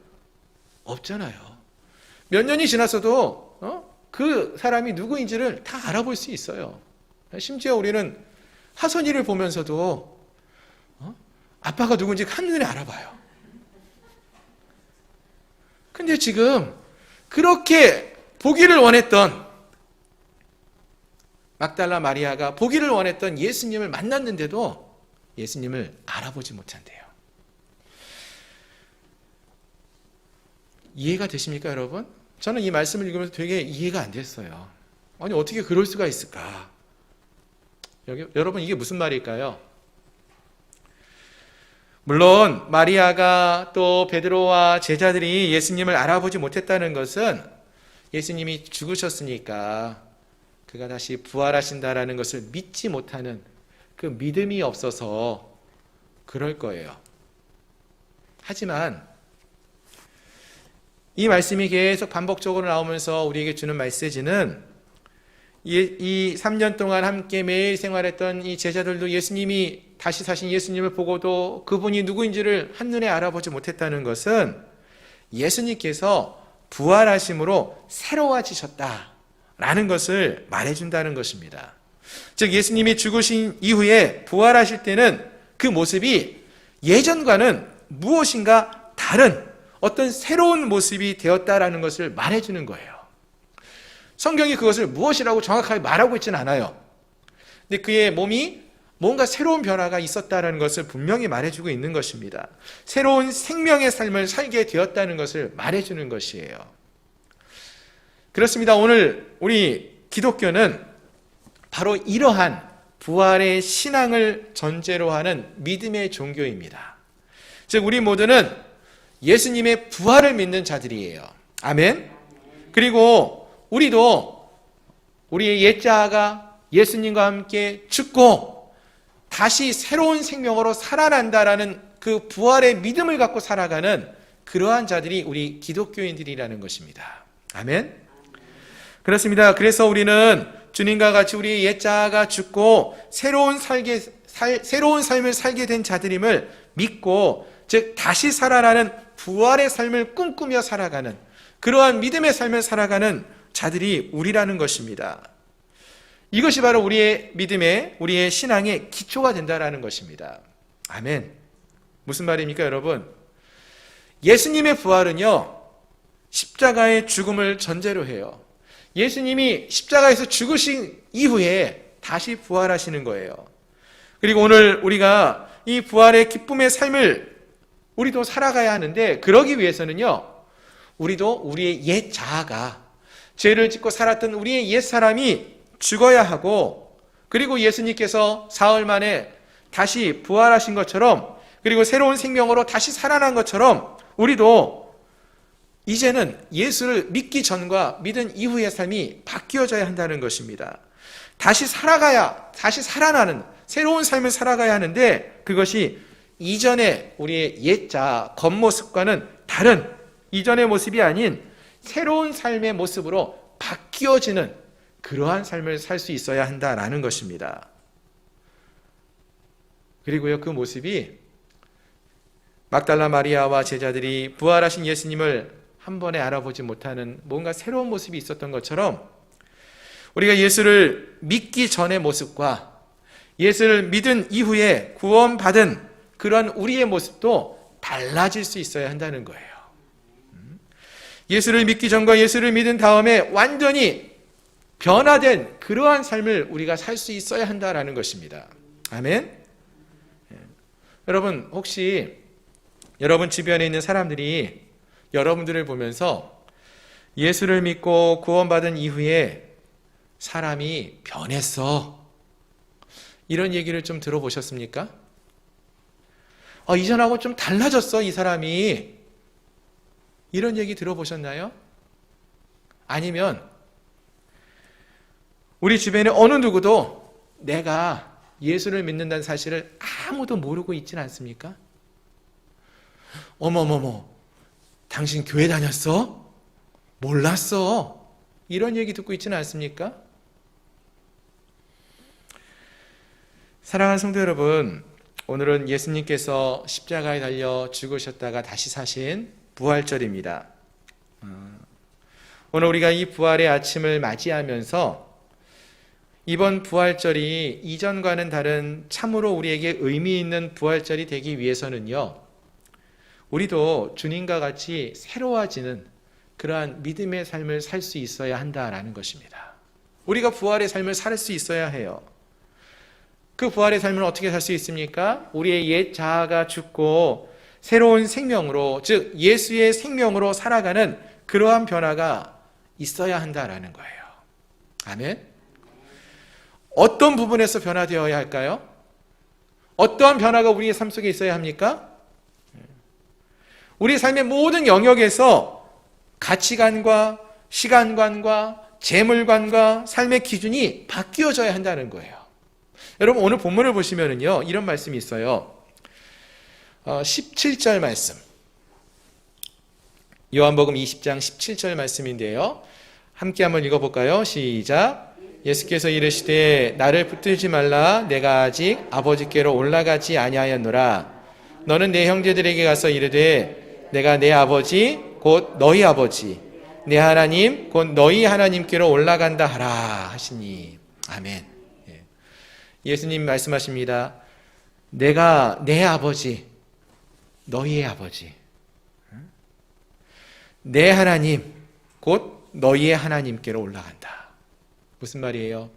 없잖아요. 몇 년이 지났어도 그 사람이 누구인지를 다 알아볼 수 있어요. 심지어 우리는 하선이를 보면서도 아빠가 누군지 한눈에 알아봐요. 근데 지금 그렇게 보기를 원했던 막달라 마리아가 보기를 원했던 예수님을 만났는데도 예수님을 알아보지 못한대요. 이해가 되십니까, 여러분? 저는 이 말씀을 읽으면서 되게 이해가 안 됐어요. 아니, 어떻게 그럴 수가 있을까? 여러분, 이게 무슨 말일까요? 물론 마리아가 또 베드로와 제자들이 예수님을 알아보지 못했다는 것은 예수님이 죽으셨으니까 그가 다시 부활하신다라는 것을 믿지 못하는 그 믿음이 없어서 그럴 거예요. 하지만 이 말씀이 계속 반복적으로 나오면서 우리에게 주는 메시지는 이 3년 동안 함께 매일 생활했던 이 제자들도 예수님이 다시 사신 예수님을 보고도 그분이 누구인지를 한눈에 알아보지 못했다는 것은 예수님께서 부활하심으로 새로워지셨다라는 것을 말해준다는 것입니다. 즉 예수님이 죽으신 이후에 부활하실 때는 그 모습이 예전과는 무엇인가 다른 어떤 새로운 모습이 되었다라는 것을 말해주는 거예요. 성경이 그것을 무엇이라고 정확하게 말하고 있지는 않아요. 근데 그의 몸이 뭔가 새로운 변화가 있었다는 것을 분명히 말해주고 있는 것입니다. 새로운 생명의 삶을 살게 되었다는 것을 말해주는 것이에요. 그렇습니다. 오늘 우리 기독교는 바로 이러한 부활의 신앙을 전제로 하는 믿음의 종교입니다. 즉 우리 모두는 예수님의 부활을 믿는 자들이에요. 아멘. 그리고 우리도 우리의 옛자아가 예수님과 함께 죽고 다시 새로운 생명으로 살아난다라는 그 부활의 믿음을 갖고 살아가는 그러한 자들이 우리 기독교인들이라는 것입니다. 아멘. 그렇습니다. 그래서 우리는 주님과 같이 우리의 옛자아가 죽고 새로운 삶을 살게 된 자들임을 믿고, 즉 다시 살아나는 부활의 삶을 꿈꾸며 살아가는 그러한 믿음의 삶을 살아가는 자들이 우리라는 것입니다. 이것이 바로 우리의 믿음의, 우리의 신앙의 기초가 된다는 것입니다. 아멘. 무슨 말입니까, 여러분? 예수님의 부활은요, 십자가의 죽음을 전제로 해요. 예수님이 십자가에서 죽으신 이후에 다시 부활하시는 거예요. 그리고 오늘 우리가 이 부활의 기쁨의 삶을 우리도 살아가야 하는데, 그러기 위해서는요, 우리도 우리의 옛 자아가, 죄를 짓고 살았던 우리의 옛 사람이 죽어야 하고, 그리고 예수님께서 사흘 만에 다시 부활하신 것처럼, 그리고 새로운 생명으로 다시 살아난 것처럼 우리도 이제는 예수를 믿기 전과 믿은 이후의 삶이 바뀌어져야 한다는 것입니다. 다시 살아가야, 다시 살아나는 새로운 삶을 살아가야 하는데, 그것이 이전의 우리의 옛자 겉모습과는 다른, 이전의 모습이 아닌 새로운 삶의 모습으로 바뀌어지는 그러한 삶을 살 수 있어야 한다라는 것입니다. 그리고요, 그 모습이 막달라 마리아와 제자들이 부활하신 예수님을 한 번에 알아보지 못하는 뭔가 새로운 모습이 있었던 것처럼, 우리가 예수를 믿기 전의 모습과 예수를 믿은 이후에 구원받은 그런 우리의 모습도 달라질 수 있어야 한다는 거예요. 예수를 믿기 전과 예수를 믿은 다음에 완전히 변화된 그러한 삶을 우리가 살 수 있어야 한다는 것입니다. 아멘. 여러분, 혹시 여러분 주변에 있는 사람들이 여러분들을 보면서 예수를 믿고 구원받은 이후에 사람이 변했어, 이런 얘기를 좀 들어보셨습니까? 이전하고 좀 달라졌어, 이 사람이, 이런 얘기 들어보셨나요? 아니면 우리 주변에 어느 누구도 내가 예수를 믿는다는 사실을 아무도 모르고 있지는 않습니까? 어머머머, 당신 교회 다녔어? 몰랐어. 이런 얘기 듣고 있지는 않습니까? 사랑하는 성도 여러분, 오늘은 예수님께서 십자가에 달려 죽으셨다가 다시 사신 부활절입니다. 오늘 우리가 이 부활의 아침을 맞이하면서 이번 부활절이 이전과는 다른 참으로 우리에게 의미 있는 부활절이 되기 위해서는요, 우리도 주님과 같이 새로워지는 그러한 믿음의 삶을 살 수 있어야 한다라는 것입니다. 우리가 부활의 삶을 살 수 있어야 해요. 그 부활의 삶을 어떻게 살 수 있습니까? 우리의 옛 자아가 죽고 새로운 생명으로, 즉 예수의 생명으로 살아가는 그러한 변화가 있어야 한다라는 거예요. 아멘. 어떤 부분에서 변화되어야 할까요? 어떠한 변화가 우리의 삶 속에 있어야 합니까? 우리 삶의 모든 영역에서 가치관과 시간관과 재물관과 삶의 기준이 바뀌어져야 한다는 거예요. 여러분, 오늘 본문을 보시면은요, 이런 말씀이 있어요. 17절 말씀. 요한복음 20장 17절 말씀인데요. 함께 한번 읽어볼까요? 시작. 예수께서 이르시되 나를 붙들지 말라. 내가 아직 아버지께로 올라가지 아니하였노라. 너는 내 형제들에게 가서 이르되 내가 내 아버지 곧 너희 아버지 내 하나님 곧 너희 하나님께로 올라간다 하라 하시니. 아멘. 예수님 말씀하십니다. 내가 내 아버지, 너희의 아버지, 내 하나님, 곧 너희의 하나님께로 올라간다. 무슨 말이에요?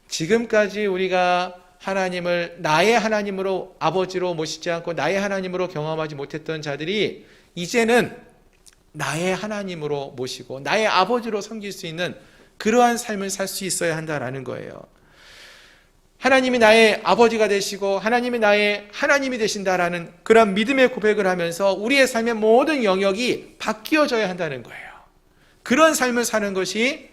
지금까지 우리가 하나님을 나의 하나님으로, 아버지로 모시지 않고 나의 하나님으로 경험하지 못했던 자들이 이제는 나의 하나님으로 모시고 나의 아버지로 섬길 수 있는 그러한 삶을 살 수 있어야 한다라는 거예요. 하나님이 나의 아버지가 되시고 하나님이 나의 하나님이 되신다라는 그런 믿음의 고백을 하면서 우리의 삶의 모든 영역이 바뀌어져야 한다는 거예요. 그런 삶을 사는 것이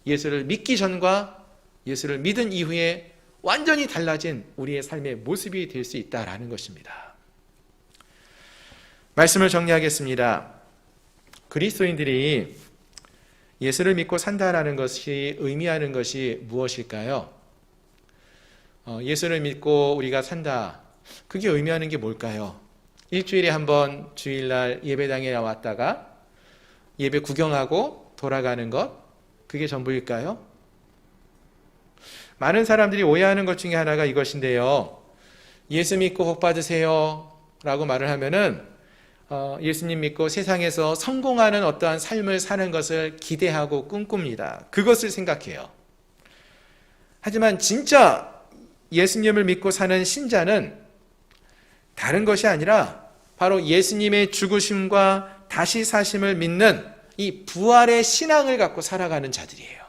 예수를 믿기 전과 예수를 믿은 이후에 완전히 달라진 우리의 삶의 모습이 될 수 있다라는 것입니다. 말씀을 정리하겠습니다. 그리스도인들이 예수를 믿고 산다라는 것이 의미하는 것이 무엇일까요? 예수를 믿고 우리가 산다. 그게 의미하는 게 뭘까요? 일주일에 한 번 주일날 예배당에 나왔다가 예배 구경하고 돌아가는 것, 그게 전부일까요? 많은 사람들이 오해하는 것 중에 하나가 이것인데요. 예수 믿고 복 받으세요 라고 말을 하면은 예수님 믿고 세상에서 성공하는 어떠한 삶을 사는 것을 기대하고 꿈꿉니다. 그것을 생각해요. 하지만 진짜 예수님을 믿고 사는 신자는 다른 것이 아니라 바로 예수님의 죽으심과 다시 사심을 믿는 이 부활의 신앙을 갖고 살아가는 자들이에요.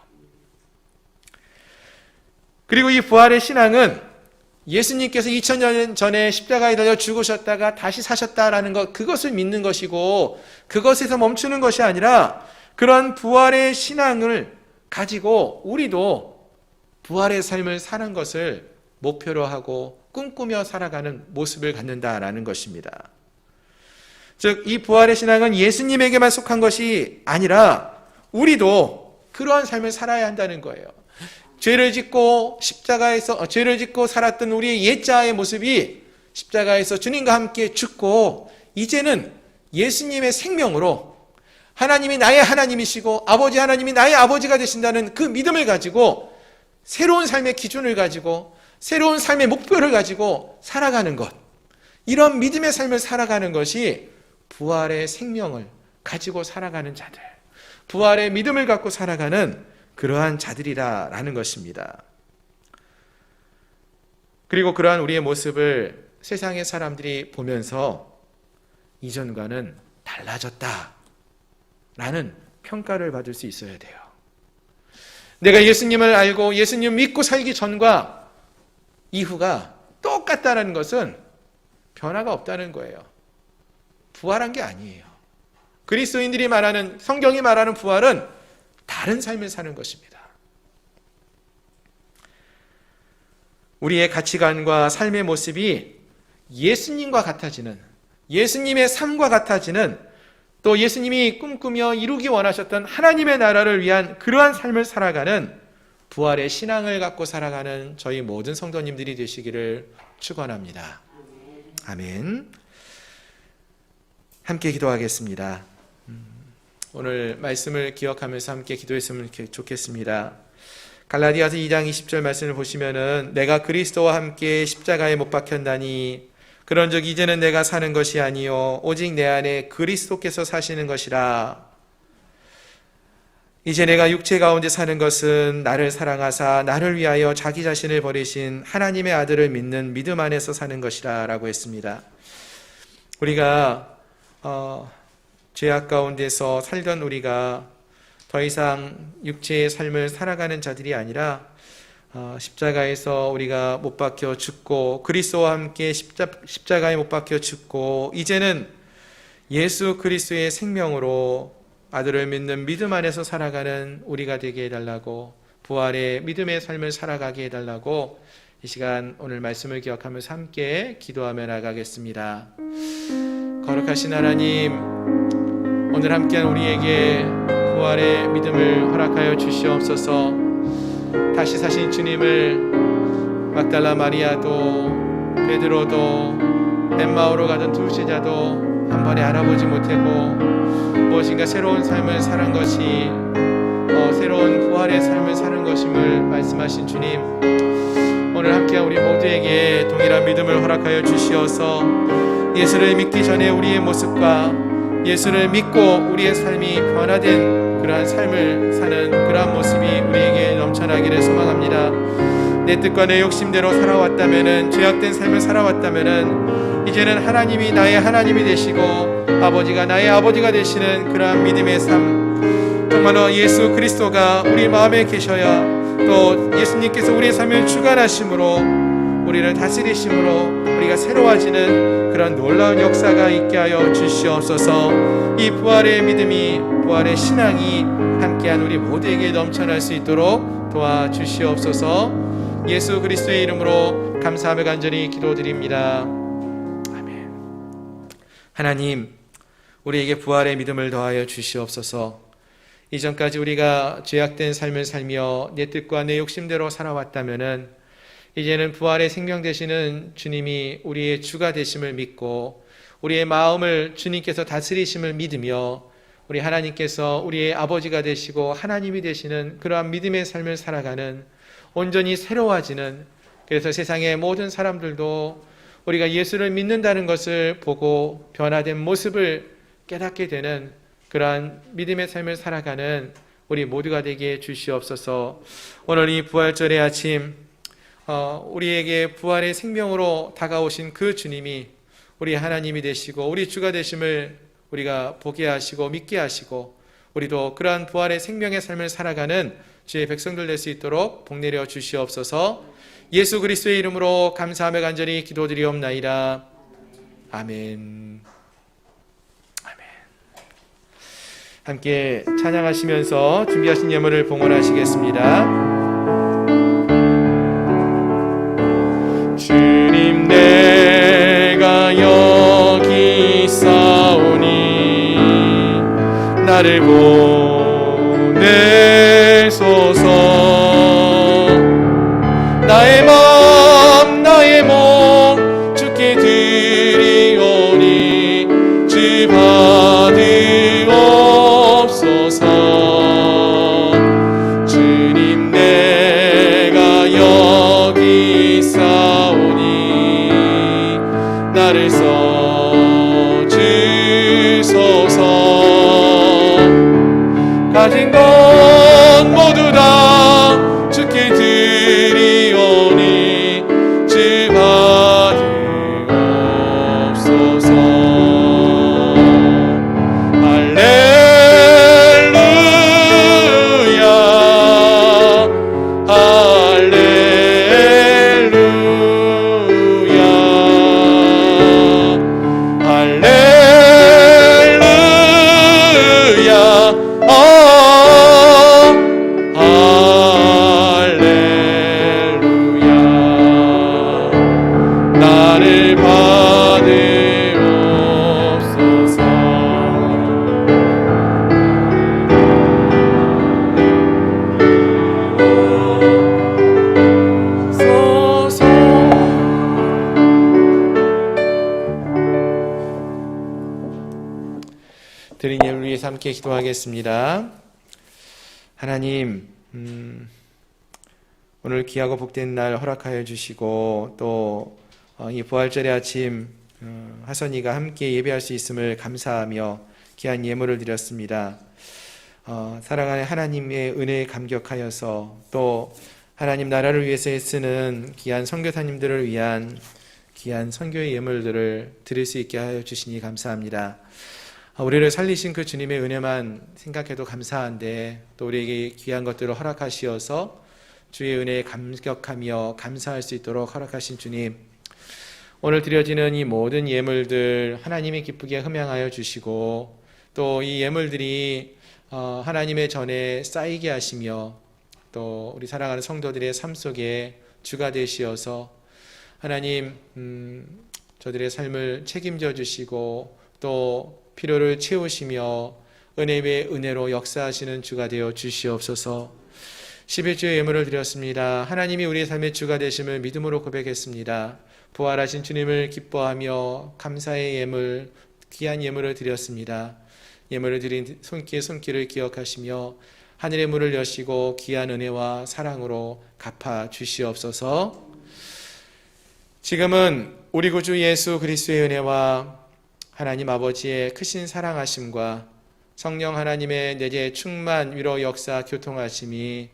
그리고 이 부활의 신앙은 예수님께서 2000년 전에 십자가에 달려 죽으셨다가 다시 사셨다라는 것, 그것을 믿는 것이고 그것에서 멈추는 것이 아니라 그런 부활의 신앙을 가지고 우리도 부활의 삶을 사는 것을 목표로 하고 꿈꾸며 살아가는 모습을 갖는다라는 것입니다. 즉, 이 부활의 신앙은 예수님에게만 속한 것이 아니라 우리도 그러한 삶을 살아야 한다는 거예요. 죄를 짓고 죄를 짓고 살았던 우리의 옛자의 모습이 십자가에서 주님과 함께 죽고 이제는 예수님의 생명으로 하나님이 나의 하나님이시고 아버지 하나님이 나의 아버지가 되신다는 그 믿음을 가지고 새로운 삶의 기준을 가지고 새로운 삶의 목표를 가지고 살아가는 것, 이런 믿음의 삶을 살아가는 것이 부활의 생명을 가지고 살아가는 자들, 부활의 믿음을 갖고 살아가는 그러한 자들이라는 것입니다. 그리고 그러한 우리의 모습을 세상의 사람들이 보면서 이전과는 달라졌다라는 평가를 받을 수 있어야 돼요. 내가 예수님을 알고 예수님 믿고 살기 전과 이후가 똑같다는 것은 변화가 없다는 거예요. 부활한 게 아니에요. 그리스도인들이 말하는, 성경이 말하는 부활은 다른 삶을 사는 것입니다. 우리의 가치관과 삶의 모습이 예수님과 같아지는, 예수님의 삶과 같아지는 또 예수님이 꿈꾸며 이루기 원하셨던 하나님의 나라를 위한 그러한 삶을 살아가는 부활의 신앙을 갖고 살아가는 저희 모든 성도님들이 되시기를 축원합니다. 아멘. 함께 기도하겠습니다. 오늘 말씀을 기억하면서 함께 기도했으면 좋겠습니다. 갈라디아서 2장 20절 말씀을 보시면은 내가 그리스도와 함께 십자가에 못 박혔나니 그런즉 이제는 내가 사는 것이 아니요 오직 내 안에 그리스도께서 사시는 것이라. 이제 내가 육체 가운데 사는 것은 나를 사랑하사 나를 위하여 자기 자신을 버리신 하나님의 아들을 믿는 믿음 안에서 사는 것이라 라고 했습니다. 우리가 죄악 가운데서 살던 우리가 더 이상 육체의 삶을 살아가는 자들이 아니라 십자가에서 우리가 못 박혀 죽고 그리스도와 함께 십자가에 못 박혀 죽고 이제는 예수 그리스도의 생명으로 아들을 믿는 믿음 안에서 살아가는 우리가 되게 해달라고, 부활의 믿음의 삶을 살아가게 해달라고 이 시간 오늘 말씀을 기억하면서 함께 기도하며 나가겠습니다. 거룩하신 하나님, 오늘 함께한 우리에게 부활의 믿음을 허락하여 주시옵소서. 다시 사신 주님을 막달라 마리아도 베드로도 엠마오로 가던 두 제자도 한 번에 알아보지 못하고 무엇인가 새로운 삶을 사는 것이 새로운 부활의 삶을 사는 것임을 말씀하신 주님, 오늘 함께한 우리 모두에게 동일한 믿음을 허락하여 주시어서 예수를 믿기 전에 우리의 모습과 예수를 믿고 우리의 삶이 변화된 그러한 삶을 사는 그러한 모습이 우리에게 넘쳐나기를 소망합니다. 내 뜻과 내 욕심대로 살아왔다면은, 죄악된 삶을 살아왔다면은 이제는 하나님이 나의 하나님이 되시고 아버지가 나의 아버지가 되시는 그러한 믿음의 삶, 정말로 예수 그리스도가 우리 마음에 계셔야, 또 예수님께서 우리의 삶을 주관하심으로 우리를 다스리심으로 우리가 새로워지는 그런 놀라운 역사가 있게 하여 주시옵소서. 이 부활의 믿음이, 부활의 신앙이 함께한 우리 모두에게 넘쳐날 수 있도록 도와주시옵소서. 예수 그리스도의 이름으로 감사하며 간절히 기도드립니다. 아멘. 하나님, 우리에게 부활의 믿음을 더하여 주시옵소서. 이전까지 우리가 죄악된 삶을 살며 내 뜻과 내 욕심대로 살아왔다면은 이제는 부활의 생명 되시는 주님이 우리의 주가 되심을 믿고 우리의 마음을 주님께서 다스리심을 믿으며 우리 하나님께서 우리의 아버지가 되시고 하나님이 되시는 그러한 믿음의 삶을 살아가는, 온전히 새로워지는, 그래서 세상의 모든 사람들도 우리가 예수를 믿는다는 것을 보고 변화된 모습을 깨닫게 되는 그러한 믿음의 삶을 살아가는 우리 모두가 되게 주시옵소서. 오늘 이 부활절의 아침, 우리에게 부활의 생명으로 다가오신 그 주님이 우리 하나님이 되시고 우리 주가 되심을 우리가 보게 하시고 믿게 하시고, 우리도 그러한 부활의 생명의 삶을 살아가는 주의 백성들 될 수 있도록 복내려 주시옵소서. 예수 그리스도의 이름으로 감사하며 간절히 기도드리옵나이다. 아멘. 아멘. 함께 찬양하시면서 준비하신 예물을 봉헌하시겠습니다. 주님, 내가 여기 있사오니 나를 보내소서. 나의 마음 나의 몸 주께 드리오니 주 받으옵소서. 주님, 내가 여기 있사오니 나를 써주소서. 가진 것 모두 다 주께 드리오니 주 받으옵소서. 할렐루야 할렐루야 할렐루야 할렐루야. 함께 기도하겠습니다. 하나님, 오늘 귀하고 복된 날 허락하여 주시고 또 이 부활절의 아침 하선이가 함께 예배할 수 있음을 감사하며 귀한 예물을 드렸습니다. 사랑하는 하나님의 은혜에 감격하여서 또 하나님 나라를 위해서 애쓰는 귀한 선교사님들을 위한 귀한 선교의 예물들을 드릴 수 있게 하여 주시니 감사합니다. 우리를 살리신 그 주님의 은혜만 생각해도 감사한데 또 우리에게 귀한 것들을 허락하시어서 주의 은혜에 감격하며 감사할 수 있도록 허락하신 주님, 오늘 드려지는 이 모든 예물들 하나님이 기쁘게 흠양하여 주시고 또 이 예물들이 하나님의 전에 쌓이게 하시며 또 우리 사랑하는 성도들의 삶 속에 주가 되시어서 하나님 저들의 삶을 책임져 주시고 또 필요를 채우시며 은혜 위에 은혜로 역사하시는 주가 되어 주시옵소서. 11주의 예물을 드렸습니다. 하나님이 우리의 삶의 주가 되심을 믿음으로 고백했습니다. 부활하신 주님을 기뻐하며 감사의 예물, 귀한 예물을 드렸습니다. 예물을 드린 손길을 기억하시며 하늘의 문을 여시고 귀한 은혜와 사랑으로 갚아 주시옵소서. 지금은 우리 구주 예수 그리스도의 은혜와 하나님 아버지의 크신 사랑하심과 성령 하나님의 내재 충만 위로 역사 교통하심이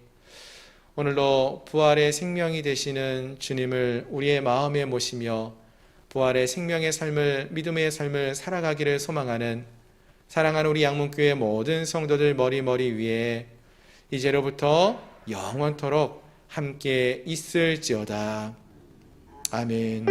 오늘도 부활의 생명이 되시는 주님을 우리의 마음에 모시며 부활의 생명의 삶을, 믿음의 삶을 살아가기를 소망하는 사랑하는 우리 양문교회 모든 성도들 머리 위에 이제로부터 영원토록 함께 있을지어다. 아멘.